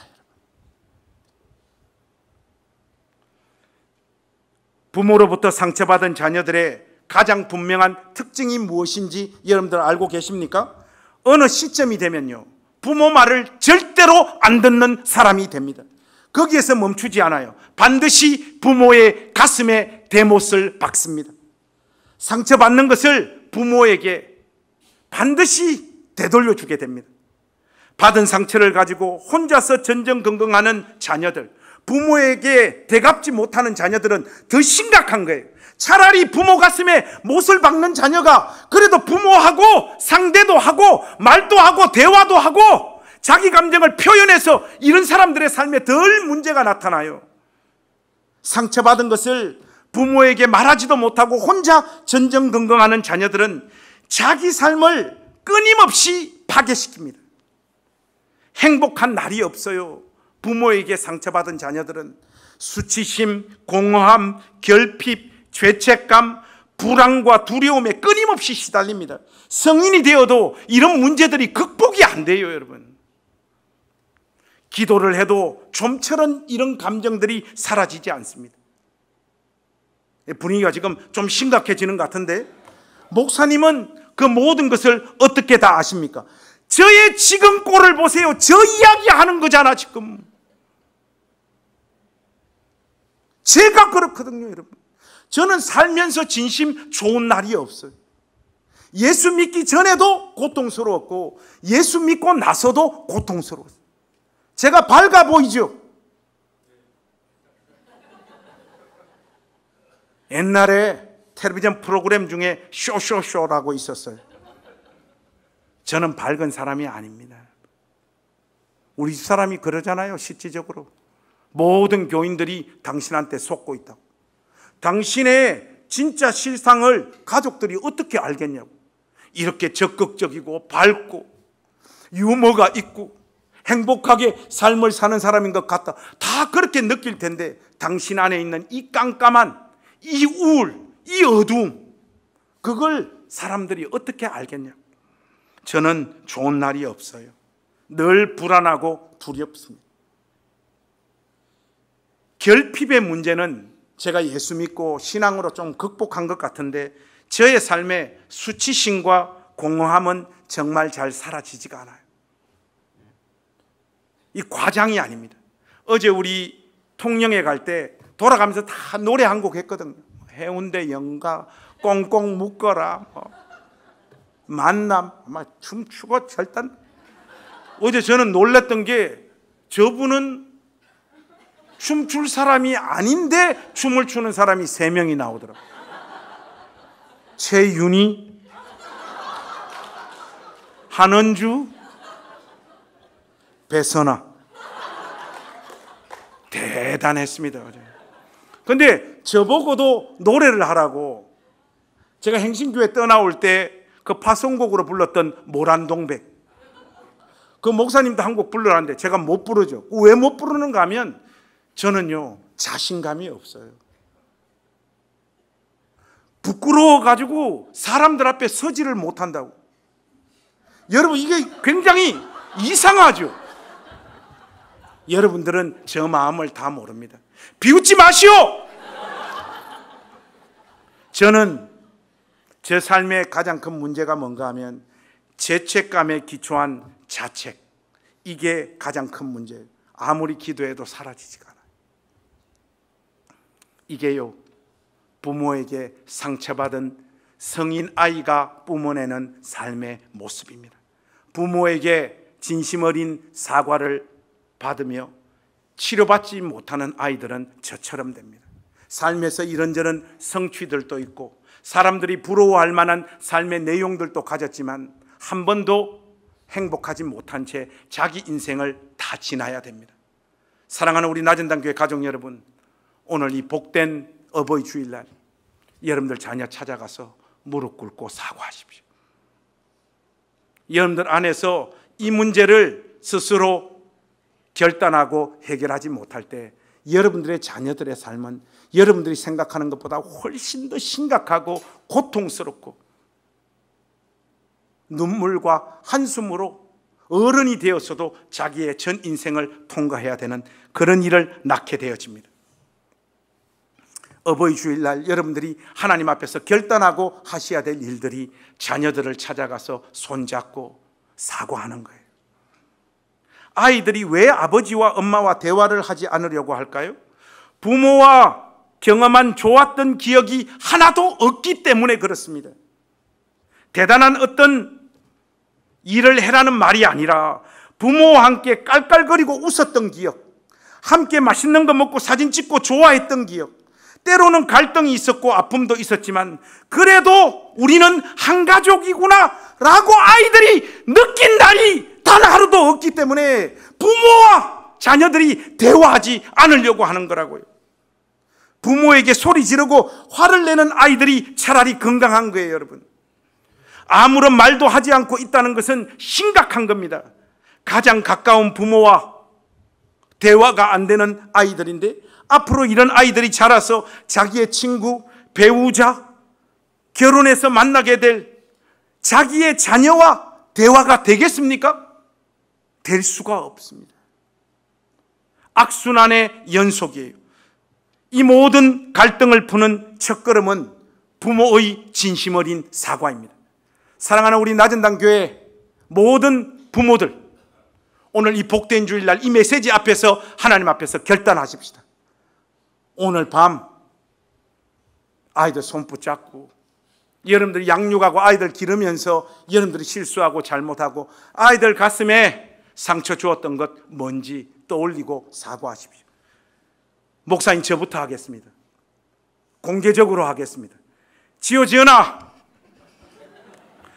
부모로부터 상처받은 자녀들의 가장 분명한 특징이 무엇인지 여러분들 알고 계십니까? 어느 시점이 되면요, 부모 말을 절대로 안 듣는 사람이 됩니다. 거기에서 멈추지 않아요. 반드시 부모의 가슴에 대못을 박습니다. 상처받는 것을 부모에게 반드시 되돌려주게 됩니다. 받은 상처를 가지고 혼자서 전전긍긍하는 자녀들, 부모에게 되갚지 못하는 자녀들은 더 심각한 거예요. 차라리 부모 가슴에 못을 박는 자녀가 그래도 부모하고 상대도 하고 말도 하고 대화도 하고 자기 감정을 표현해서 이런 사람들의 삶에 덜 문제가 나타나요. 상처받은 것을 부모에게 말하지도 못하고 혼자 전전긍긍하는 자녀들은 자기 삶을 끊임없이 파괴시킵니다. 행복한 날이 없어요. 부모에게 상처받은 자녀들은 수치심, 공허함, 결핍, 죄책감, 불안과 두려움에 끊임없이 시달립니다. 성인이 되어도 이런 문제들이 극복이 안 돼요, 여러분. 기도를 해도 좀처럼 이런 감정들이 사라지지 않습니다. 분위기가 지금 좀 심각해지는 것 같은데, 목사님은 그 모든 것을 어떻게 다 아십니까? 저의 지금 꼴을 보세요. 저 이야기 하는 거잖아, 지금. 제가 그렇거든요, 여러분. 저는 살면서 진심 좋은 날이 없어요. 예수 믿기 전에도 고통스러웠고 예수 믿고 나서도 고통스러웠어요. 제가 밝아 보이죠? 옛날에 텔레비전 프로그램 중에 쇼쇼쇼라고 있었어요. 저는 밝은 사람이 아닙니다. 우리 사람이 그러잖아요, 실질적으로. 모든 교인들이 당신한테 속고 있다고. 당신의 진짜 실상을 가족들이 어떻게 알겠냐고. 이렇게 적극적이고 밝고 유머가 있고 행복하게 삶을 사는 사람인 것 같다, 다 그렇게 느낄 텐데 당신 안에 있는 이 깜깜한 이 우울, 이 어두움, 그걸 사람들이 어떻게 알겠냐고. 저는 좋은 날이 없어요. 늘 불안하고 두렵습니다. 결핍의 문제는 제가 예수 믿고 신앙으로 좀 극복한 것 같은데 저의 삶에 수치심과 공허함은 정말 잘 사라지지가 않아요. 이 과장이 아닙니다. 어제 우리 통영에 갈 때 돌아가면서 다 노래 한 곡 했거든요. 해운대 연가, 꽁꽁 묶어라, 만남, 막 춤추고 절단. 어제 저는 놀랐던 게 저분은 춤출 사람이 아닌데 춤을 추는 사람이 3명이 나오더라고요. 최윤희, 한은주, 배선아. 대단했습니다. 그런데 저보고도 노래를 하라고, 제가 행신교회 떠나올 때 그 파송곡으로 불렀던 모란동백. 그 목사님도 한 곡 부르라는데 제가 못 부르죠. 왜 못 부르는가 하면 저는요, 자신감이 없어요. 부끄러워가지고 사람들 앞에 서지를 못한다고. 여러분, 이게 굉장히 이상하죠. 여러분들은 저 마음을 다 모릅니다. 비웃지 마시오. 저는 제 삶의 가장 큰 문제가 뭔가 하면 죄책감에 기초한 자책, 이게 가장 큰 문제예요. 아무리 기도해도 사라지지가 않아요. 이게요, 부모에게 상처받은 성인 아이가 뿜어내는 삶의 모습입니다. 부모에게 진심 어린 사과를 받으며 치료받지 못하는 아이들은 저처럼 됩니다. 삶에서 이런저런 성취들도 있고 사람들이 부러워할 만한 삶의 내용들도 가졌지만 한 번도 행복하지 못한 채 자기 인생을 다 지나야 됩니다. 사랑하는 우리 나전단교회 가족 여러분, 오늘 이 복된 어버이 주일날 여러분들 자녀 찾아가서 무릎 꿇고 사과하십시오. 여러분들 안에서 이 문제를 스스로 결단하고 해결하지 못할 때 여러분들의 자녀들의 삶은 여러분들이 생각하는 것보다 훨씬 더 심각하고 고통스럽고 눈물과 한숨으로 어른이 되었어도 자기의 전 인생을 통과해야 되는 그런 일을 낳게 되어집니다. 어버이 주일날 여러분들이 하나님 앞에서 결단하고 하셔야 될 일들이 자녀들을 찾아가서 손잡고 사과하는 거예요. 아이들이 왜 아버지와 엄마와 대화를 하지 않으려고 할까요? 부모와 경험한 좋았던 기억이 하나도 없기 때문에 그렇습니다. 대단한 어떤 일을 해라는 말이 아니라 부모와 함께 깔깔거리고 웃었던 기억, 함께 맛있는 거 먹고 사진 찍고 좋아했던 기억, 때로는 갈등이 있었고 아픔도 있었지만 그래도 우리는 한 가족이구나 라고 아이들이 느낀 날이 단 하루도 없기 때문에 부모와 자녀들이 대화하지 않으려고 하는 거라고요. 부모에게 소리 지르고 화를 내는 아이들이 차라리 건강한 거예요, 여러분. 아무런 말도 하지 않고 있다는 것은 심각한 겁니다. 가장 가까운 부모와 대화가 안 되는 아이들인데 앞으로 이런 아이들이 자라서 자기의 친구, 배우자, 결혼해서 만나게 될 자기의 자녀와 대화가 되겠습니까? 될 수가 없습니다. 악순환의 연속이에요. 이 모든 갈등을 푸는 첫걸음은 부모의 진심 어린 사과입니다. 사랑하는 우리 나전단교회 모든 부모들, 오늘 이 복된 주일날 이 메시지 앞에서 하나님 앞에서 결단하십시다. 오늘 밤 아이들 손 붙잡고 여러분들이 양육하고 아이들 기르면서 여러분들이 실수하고 잘못하고 아이들 가슴에 상처 주었던 것 뭔지 떠올리고 사과하십시오. 목사님, 저부터 하겠습니다. 공개적으로 하겠습니다. 지연아,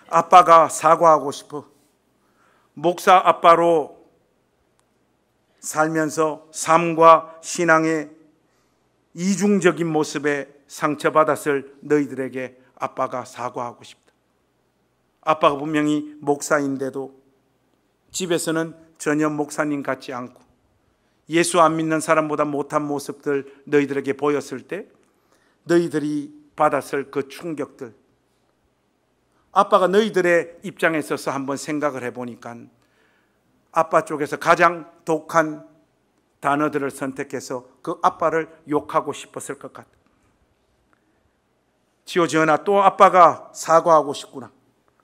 아빠가 사과하고 싶어. 목사 아빠로 살면서 삶과 신앙의 이중적인 모습에 상처받았을 너희들에게 아빠가 사과하고 싶다. 아빠가 분명히 목사인데도 집에서는 전혀 목사님 같지 않고 예수 안 믿는 사람보다 못한 모습들 너희들에게 보였을 때 너희들이 받았을 그 충격들, 아빠가 너희들의 입장에 있어서 한번 생각을 해보니까 아빠 쪽에서 가장 독한 단어들을 선택해서 그 아빠를 욕하고 싶었을 것 같아. 지호지연아, 또 아빠가 사과하고 싶구나.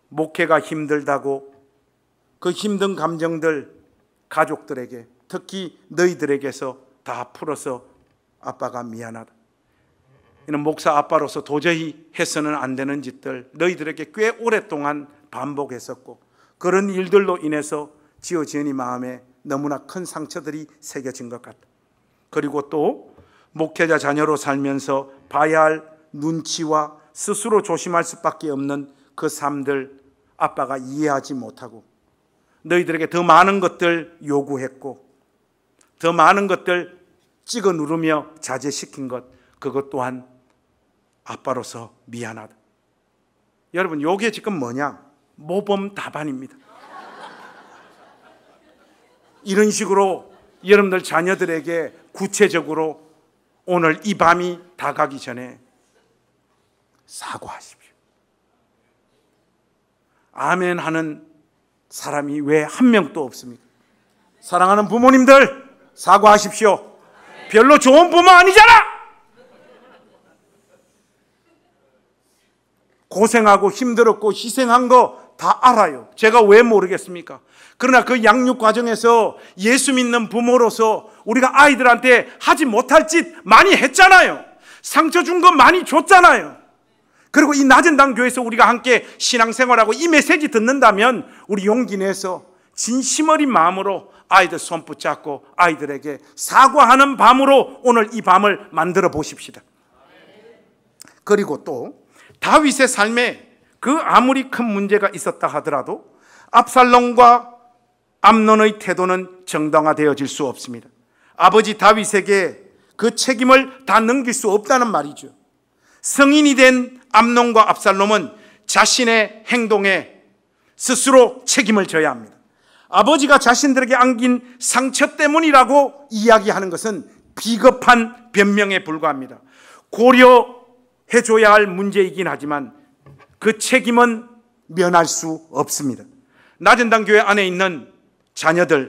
목회가 힘들다고 그 힘든 감정들 가족들에게, 특히 너희들에게서 다 풀어서 아빠가 미안하다. 이는 목사 아빠로서 도저히 해서는 안 되는 짓들 너희들에게 꽤 오랫동안 반복했었고 그런 일들로 인해서 지호지연이 마음에 너무나 큰 상처들이 새겨진 것 같다. 그리고 또 목회자 자녀로 살면서 봐야 할 눈치와 스스로 조심할 수밖에 없는 그 삶들 아빠가 이해하지 못하고 너희들에게 더 많은 것들 요구했고 더 많은 것들 찍어 누르며 자제시킨 것, 그것 또한 아빠로서 미안하다. 여러분, 요게 지금 뭐냐? 모범 답안입니다. 이런 식으로 여러분들 자녀들에게 구체적으로 오늘 이 밤이 다가기 전에 사과하십시오. 아멘 하는 사람이 왜 한 명도 없습니까? 사랑하는 부모님들, 사과하십시오. 별로 좋은 부모 아니잖아. 고생하고 힘들었고 희생한 거 다 알아요. 제가 왜 모르겠습니까? 그러나 그 양육 과정에서 예수 믿는 부모로서 우리가 아이들한테 하지 못할 짓 많이 했잖아요. 상처 준 거 많이 줬잖아요. 그리고 이 낮은 당 교회에서 우리가 함께 신앙생활하고 이 메시지 듣는다면 우리 용기 내서 진심 어린 마음으로 아이들 손 붙잡고 아이들에게 사과하는 밤으로 오늘 이 밤을 만들어 보십시다. 그리고 또 다윗의 삶에 그 아무리 큰 문제가 있었다 하더라도 압살롬과 암논의 태도는 정당화되어질 수 없습니다. 아버지 다윗에게 그 책임을 다 넘길 수 없다는 말이죠. 성인이 된 암논과 압살롬은 자신의 행동에 스스로 책임을 져야 합니다. 아버지가 자신들에게 안긴 상처 때문이라고 이야기하는 것은 비겁한 변명에 불과합니다. 고려해줘야 할 문제이긴 하지만 그 책임은 면할 수 없습니다. 낮은 당 교회 안에 있는 자녀들에게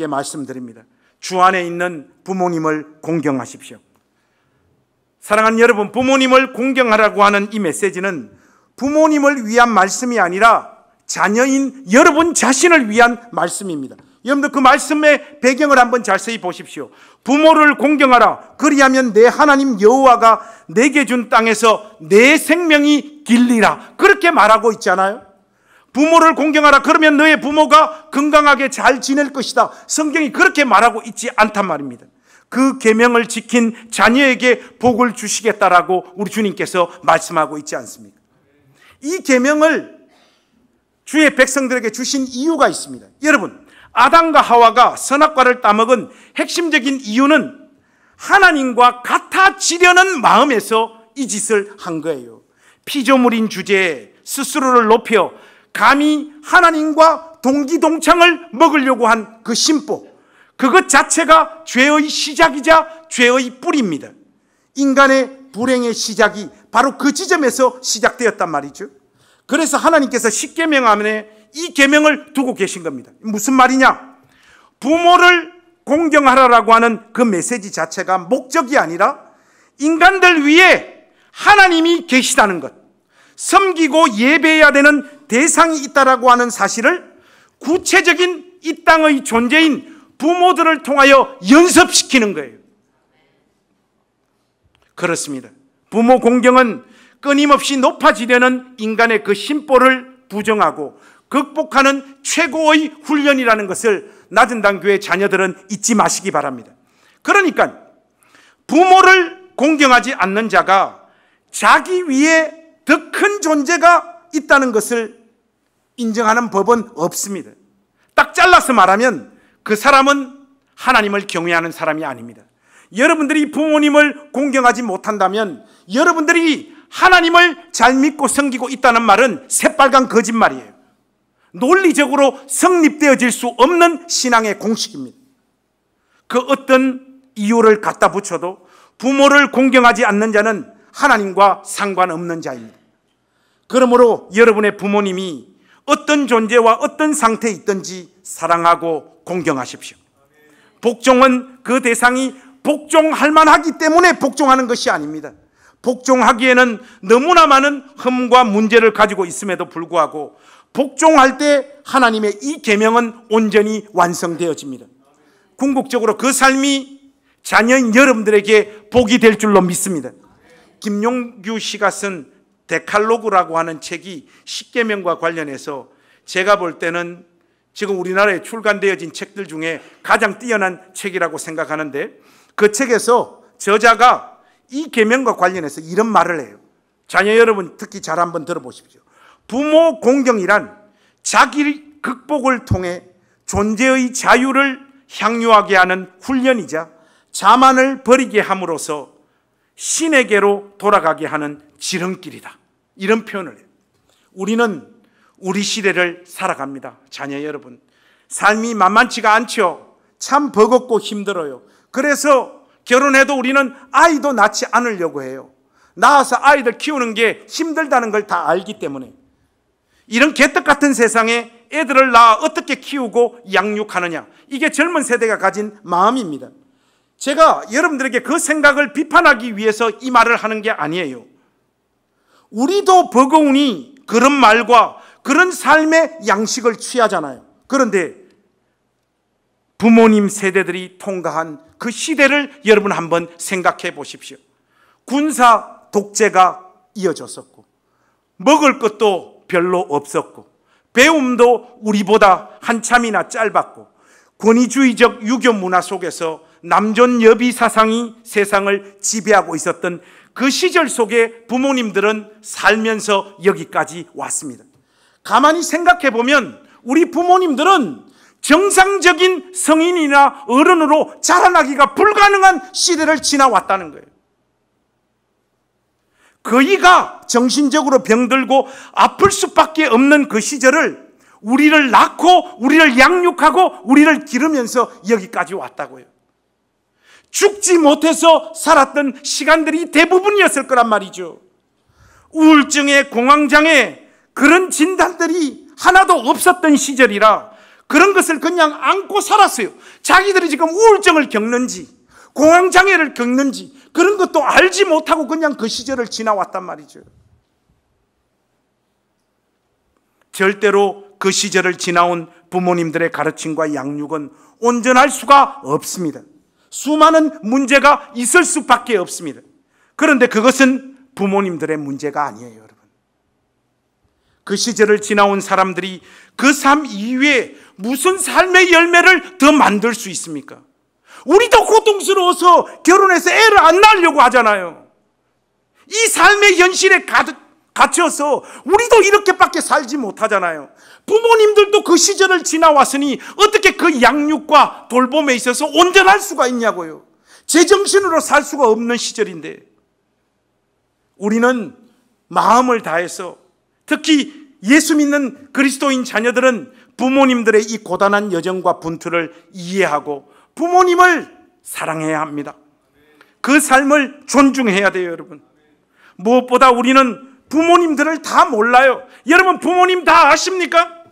말씀드립니다. 주 안에 있는 부모님을 공경하십시오. 사랑하는 여러분, 부모님을 공경하라고 하는 이 메시지는 부모님을 위한 말씀이 아니라 자녀인 여러분 자신을 위한 말씀입니다. 여러분들 그 말씀의 배경을 한번 자세히 보십시오. 부모를 공경하라. 그리하면 내 하나님 여호와가 내게 준 땅에서 내 생명이 길리라. 그렇게 말하고 있잖아요. 부모를 공경하라. 그러면 너의 부모가 건강하게 잘 지낼 것이다. 성경이 그렇게 말하고 있지 않단 말입니다. 그 계명을 지킨 자녀에게 복을 주시겠다라고 우리 주님께서 말씀하고 있지 않습니까? 이 계명을 주의 백성들에게 주신 이유가 있습니다. 여러분, 아담과 하와가 선악과를 따먹은 핵심적인 이유는 하나님과 같아지려는 마음에서 이 짓을 한 거예요. 피조물인 주제에 스스로를 높여 감히 하나님과 동기동창을 먹으려고 한 그 심보, 그것 자체가 죄의 시작이자 죄의 뿌리입니다. 인간의 불행의 시작이 바로 그 지점에서 시작되었단 말이죠. 그래서 하나님께서 십계명 안에 이 계명을 두고 계신 겁니다. 무슨 말이냐? 부모를 공경하라라고 하는 그 메시지 자체가 목적이 아니라 인간들 위에 하나님이 계시다는 것, 섬기고 예배해야 되는 대상이 있다라고 하는 사실을 구체적인 이 땅의 존재인 부모들을 통하여 연습시키는 거예요. 그렇습니다. 부모 공경은 끊임없이 높아지려는 인간의 그 심보를 부정하고 극복하는 최고의 훈련이라는 것을 낮은 당 교회 자녀들은 잊지 마시기 바랍니다. 그러니까 부모를 공경하지 않는 자가 자기 위에 더 큰 존재가 있다는 것을 인정하는 법은 없습니다. 딱 잘라서 말하면 그 사람은 하나님을 경외하는 사람이 아닙니다. 여러분들이 부모님을 공경하지 못한다면 여러분들이 하나님을 잘 믿고 섬기고 있다는 말은 새빨간 거짓말이에요. 논리적으로 성립되어질 수 없는 신앙의 공식입니다. 그 어떤 이유를 갖다 붙여도 부모를 공경하지 않는 자는 하나님과 상관없는 자입니다. 그러므로 여러분의 부모님이 어떤 존재와 어떤 상태에 있든지 사랑하고 공경하십시오. 복종은 그 대상이 복종할 만하기 때문에 복종하는 것이 아닙니다. 복종하기에는 너무나 많은 흠과 문제를 가지고 있음에도 불구하고 복종할 때 하나님의 이 계명은 온전히 완성되어집니다. 궁극적으로 그 삶이 자녀인 여러분들에게 복이 될 줄로 믿습니다. 김용규 씨가 쓴 데칼로그라고 하는 책이 십계명과 관련해서 제가 볼 때는 지금 우리나라에 출간되어진 책들 중에 가장 뛰어난 책이라고 생각하는데, 그 책에서 저자가 이 계명과 관련해서 이런 말을 해요. 자녀 여러분 특히 잘 한번 들어보십시오. 부모 공경이란 자기 극복을 통해 존재의 자유를 향유하게 하는 훈련이자 자만을 버리게 함으로써 신에게로 돌아가게 하는 지름길이다. 이런 표현을 해요. 우리는 우리 시대를 살아갑니다. 자녀 여러분, 삶이 만만치가 않죠. 참 버겁고 힘들어요. 그래서 결혼해도 우리는 아이도 낳지 않으려고 해요. 낳아서 아이들 키우는 게 힘들다는 걸 다 알기 때문에. 이런 개떡 같은 세상에 애들을 낳아 어떻게 키우고 양육하느냐, 이게 젊은 세대가 가진 마음입니다. 제가 여러분들에게 그 생각을 비판하기 위해서 이 말을 하는 게 아니에요. 우리도 버거우니 그런 말과 그런 삶의 양식을 취하잖아요. 그런데 부모님 세대들이 통과한 그 시대를 여러분 한번 생각해 보십시오. 군사 독재가 이어졌었고, 먹을 것도 별로 없었고, 배움도 우리보다 한참이나 짧았고, 권위주의적 유교 문화 속에서 남존 여비 사상이 세상을 지배하고 있었던 그 시절 속에 부모님들은 살면서 여기까지 왔습니다. 가만히 생각해 보면 우리 부모님들은 정상적인 성인이나 어른으로 자라나기가 불가능한 시대를 지나왔다는 거예요. 그이가 정신적으로 병들고 아플 수밖에 없는 그 시절을 우리를 낳고 우리를 양육하고 우리를 기르면서 여기까지 왔다고요. 죽지 못해서 살았던 시간들이 대부분이었을 거란 말이죠. 우울증에 공황장애, 그런 진단들이 하나도 없었던 시절이라 그런 것을 그냥 안고 살았어요. 자기들이 지금 우울증을 겪는지 공황장애를 겪는지 그런 것도 알지 못하고 그냥 그 시절을 지나왔단 말이죠. 절대로 그 시절을 지나온 부모님들의 가르침과 양육은 온전할 수가 없습니다. 수많은 문제가 있을 수밖에 없습니다. 그런데 그것은 부모님들의 문제가 아니에요, 여러분. 그 시절을 지나온 사람들이 그 삶 이후에 무슨 삶의 열매를 더 만들 수 있습니까? 우리도 고통스러워서 결혼해서 애를 안 낳으려고 하잖아요. 이 삶의 현실에 갇혀서 우리도 이렇게밖에 살지 못하잖아요. 부모님들도 그 시절을 지나왔으니 어떻게 그 양육과 돌봄에 있어서 온전할 수가 있냐고요. 제정신으로 살 수가 없는 시절인데, 우리는 마음을 다해서, 특히 예수 믿는 그리스도인 자녀들은 부모님들의 이 고단한 여정과 분투를 이해하고 부모님을 사랑해야 합니다. 그 삶을 존중해야 돼요, 여러분. 무엇보다 우리는 부모님들을 다 몰라요. 여러분, 부모님 다 아십니까?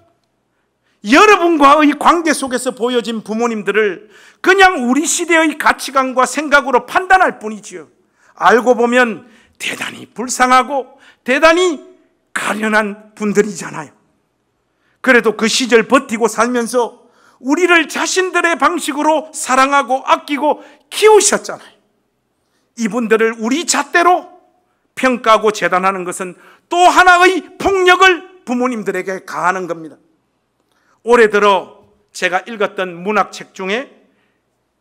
여러분과의 관계 속에서 보여진 부모님들을 그냥 우리 시대의 가치관과 생각으로 판단할 뿐이지요. 알고 보면 대단히 불쌍하고 대단히 가련한 분들이잖아요. 그래도 그 시절 버티고 살면서 우리를 자신들의 방식으로 사랑하고 아끼고 키우셨잖아요. 이분들을 우리 잣대로 평가하고 재단하는 것은 또 하나의 폭력을 부모님들에게 가하는 겁니다. 올해 들어 제가 읽었던 문학책 중에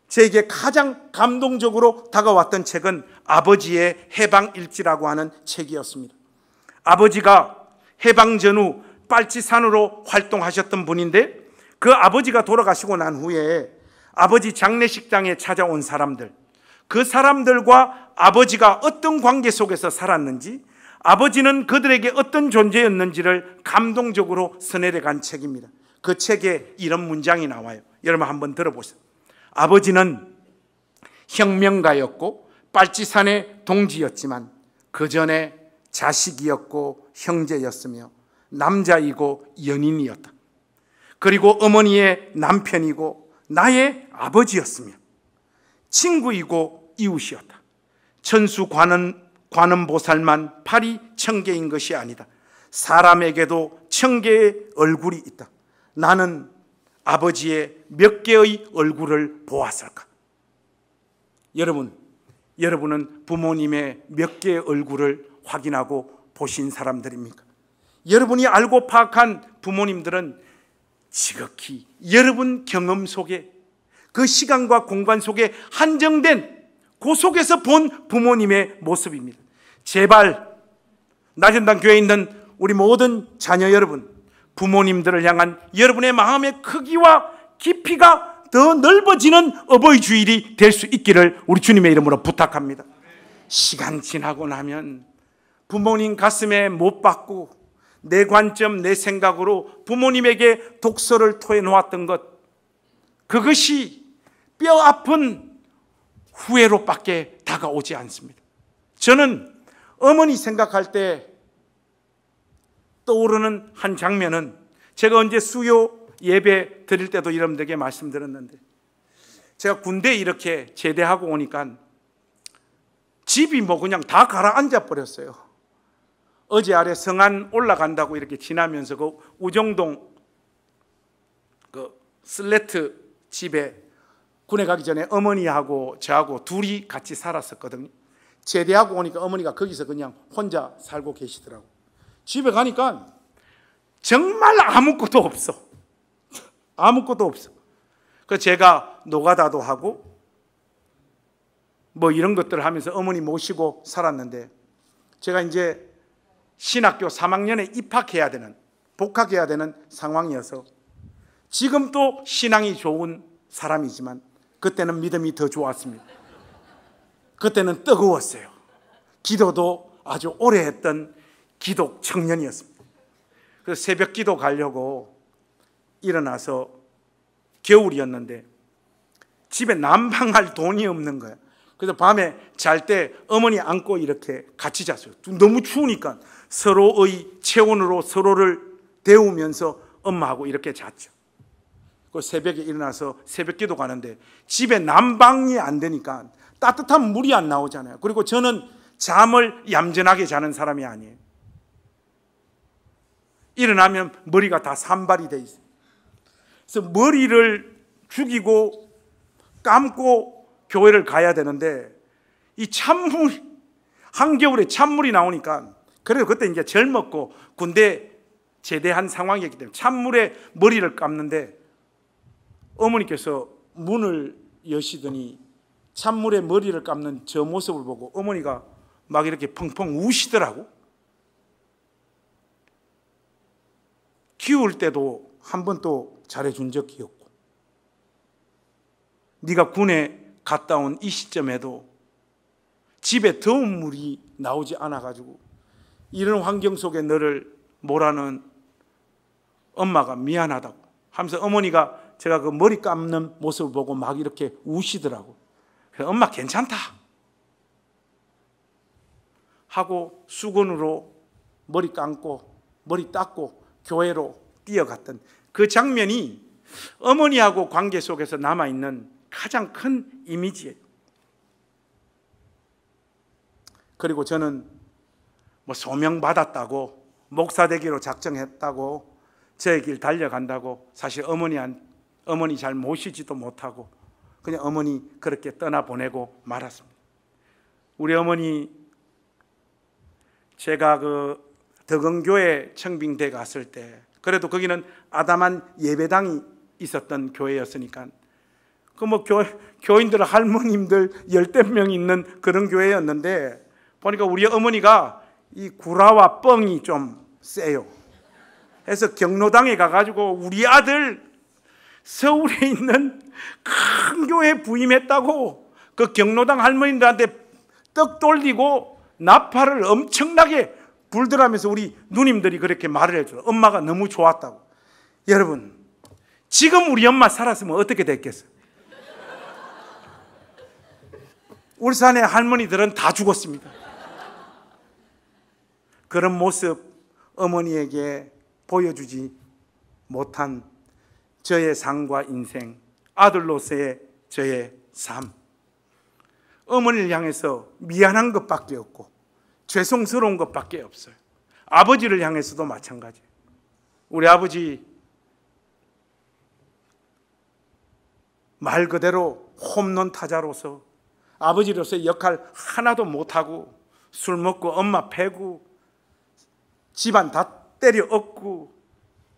제게 가장 감동적으로 다가왔던 책은 아버지의 해방일지라고 하는 책이었습니다. 아버지가 해방 전후 빨치산으로 활동하셨던 분인데, 그 아버지가 돌아가시고 난 후에 아버지 장례식장에 찾아온 사람들, 그 사람들과 아버지가 어떤 관계 속에서 살았는지, 아버지는 그들에게 어떤 존재였는지를 감동적으로 서내려 간 책입니다. 그 책에 이런 문장이 나와요. 여러분 한번 들어보세요. 아버지는 혁명가였고 빨치산의 동지였지만 그 전에 자식이었고 형제였으며 남자이고 연인이었다. 그리고 어머니의 남편이고 나의 아버지였으며 친구이고 이웃이었다. 천수 관음보살만 팔이 천개인 것이 아니다. 사람에게도 천개의 얼굴이 있다. 나는 아버지의 몇 개의 얼굴을 보았을까? 여러분은 부모님의 몇 개의 얼굴을 확인하고 보신 사람들입니까? 여러분이 알고 파악한 부모님들은 지극히 여러분 경험 속에, 그 시간과 공간 속에 한정된 그 속에서 본 부모님의 모습입니다. 제발 나전당 교회에 있는 우리 모든 자녀 여러분, 부모님들을 향한 여러분의 마음의 크기와 깊이가 더 넓어지는 어버이 주일이 될 수 있기를 우리 주님의 이름으로 부탁합니다. 시간 지나고 나면 부모님 가슴에 못 박고 내 관점, 내 생각으로 부모님에게 독서를 토해놓았던 것, 그것이 뼈 아픈 후회로밖에 다가오지 않습니다. 저는 어머니 생각할 때 떠오르는 한 장면은, 제가 언제 수요 예배 드릴 때도 여러분들에게 말씀드렸는데, 제가 군대에 이렇게 제대하고 오니까 집이 뭐 그냥 다 가라앉아 버렸어요. 어제 아래 성안 올라간다고 이렇게 지나면서 그 우정동 그 슬레트 집에 군에 가기 전에 어머니하고 저하고 둘이 같이 살았었거든요. 제대하고 오니까 어머니가 거기서 그냥 혼자 살고 계시더라고. 집에 가니까 정말 아무것도 없어. 아무것도 없어. 그래서 제가 노가다도 하고 뭐 이런 것들을 하면서 어머니 모시고 살았는데, 제가 이제 신학교 3학년에 입학해야 되는, 복학해야 되는 상황이어서, 지금 또 신앙이 좋은 사람이지만 그때는 믿음이 더 좋았습니다. 그때는 뜨거웠어요. 기도도 아주 오래 했던 기독 청년이었습니다. 그래서 새벽 기도 가려고 일어나서, 겨울이었는데 집에 난방할 돈이 없는 거야. 그래서 밤에 잘 때 어머니 안고 이렇게 같이 잤어요. 너무 추우니까 서로의 체온으로 서로를 데우면서 엄마하고 이렇게 잤죠. 그 새벽에 일어나서 새벽 기도 가는데 집에 난방이 안 되니까 따뜻한 물이 안 나오잖아요. 그리고 저는 잠을 얌전하게 자는 사람이 아니에요. 일어나면 머리가 다 산발이 돼 있어요. 그래서 머리를 죽이고 감고 교회를 가야 되는데, 이 찬물, 한겨울에 찬물이 나오니까, 그래도 그때 이제 젊었고 군대 제대한 상황이었기 때문에 찬물에 머리를 감는데, 어머니께서 문을 여시더니 찬물에 머리를 감는 저 모습을 보고 어머니가 막 이렇게 펑펑 우시더라고. 키울 때도 한 번도 잘해준 적이 없고, 네가 군에 갔다 온 이 시점에도 집에 더운 물이 나오지 않아가지고 이런 환경 속에 너를 몰아넣은 엄마가 미안하다고 하면서, 어머니가 제가 그 머리 감는 모습을 보고 막 이렇게 우시더라고. 그래서 엄마 괜찮다 하고 수건으로 머리 감고 머리 닦고 교회로 뛰어갔던 그 장면이 어머니하고 관계 속에서 남아있는 가장 큰 이미지예요. 그리고 저는 뭐 소명받았다고, 목사 되기로 작정했다고, 저의 길 달려간다고, 사실 어머니 잘 모시지도 못하고 그냥 어머니 그렇게 떠나보내고 말았습니다. 우리 어머니, 제가 그 덕응교회 청빙대 갔을 때, 그래도 거기는 아담한 예배당이 있었던 교회였으니까 그 뭐 교인들 할머님들 10명 있는 그런 교회였는데, 보니까 우리 어머니가 이 구라와 뻥이 좀 세요. 그래서 경로당에 가가지고 우리 아들 서울에 있는 큰 교회 부임했다고 그 경로당 할머님들한테 떡 돌리고 나팔을 엄청나게 불더라면서 우리 누님들이 그렇게 말을 해줘요. 엄마가 너무 좋았다고. 여러분, 지금 우리 엄마 살았으면 어떻게 됐겠어요? 울산의 할머니들은 다 죽었습니다. 그런 모습 어머니에게 보여주지 못한 저의 삶과 인생, 아들로서의 저의 삶, 어머니를 향해서 미안한 것밖에 없고 죄송스러운 것밖에 없어요. 아버지를 향해서도 마찬가지예요. 우리 아버지 말 그대로 홈런 타자로서 아버지로서의 역할 하나도 못하고 술 먹고 엄마 패고 집안 다 때려 엎고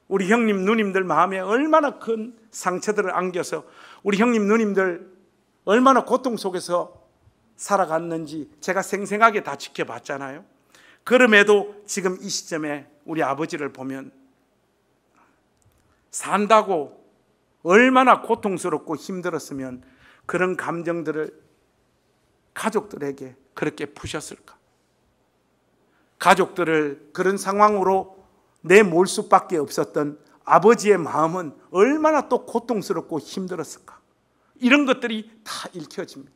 우리 형님 누님들 마음에 얼마나 큰 상처들을 안겨서 우리 형님 누님들 얼마나 고통 속에서 살아갔는지 제가 생생하게 다 지켜봤잖아요. 그럼에도 지금 이 시점에 우리 아버지를 보면 산다고 얼마나 고통스럽고 힘들었으면 그런 감정들을 가족들에게 그렇게 푸셨을까. 가족들을 그런 상황으로 내몰 수밖에 없었던 아버지의 마음은 얼마나 또 고통스럽고 힘들었을까. 이런 것들이 다 읽혀집니다.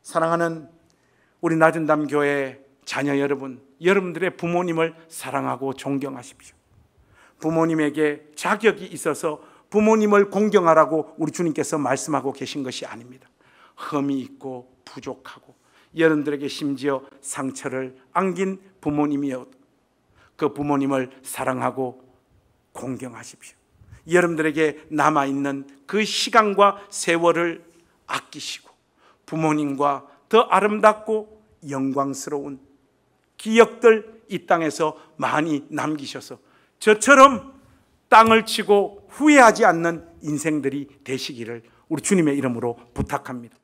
사랑하는 우리 낮은담 교회 자녀 여러분, 여러분들의 부모님을 사랑하고 존경하십시오. 부모님에게 자격이 있어서 부모님을 공경하라고 우리 주님께서 말씀하고 계신 것이 아닙니다. 흠이 있고 부족하고 여러분들에게 심지어 상처를 안긴 부모님이어도 그 부모님을 사랑하고 공경하십시오. 여러분들에게 남아있는 그 시간과 세월을 아끼시고 부모님과 더 아름답고 영광스러운 기억들 이 땅에서 많이 남기셔서 저처럼 땅을 치고 후회하지 않는 인생들이 되시기를 우리 주님의 이름으로 부탁합니다.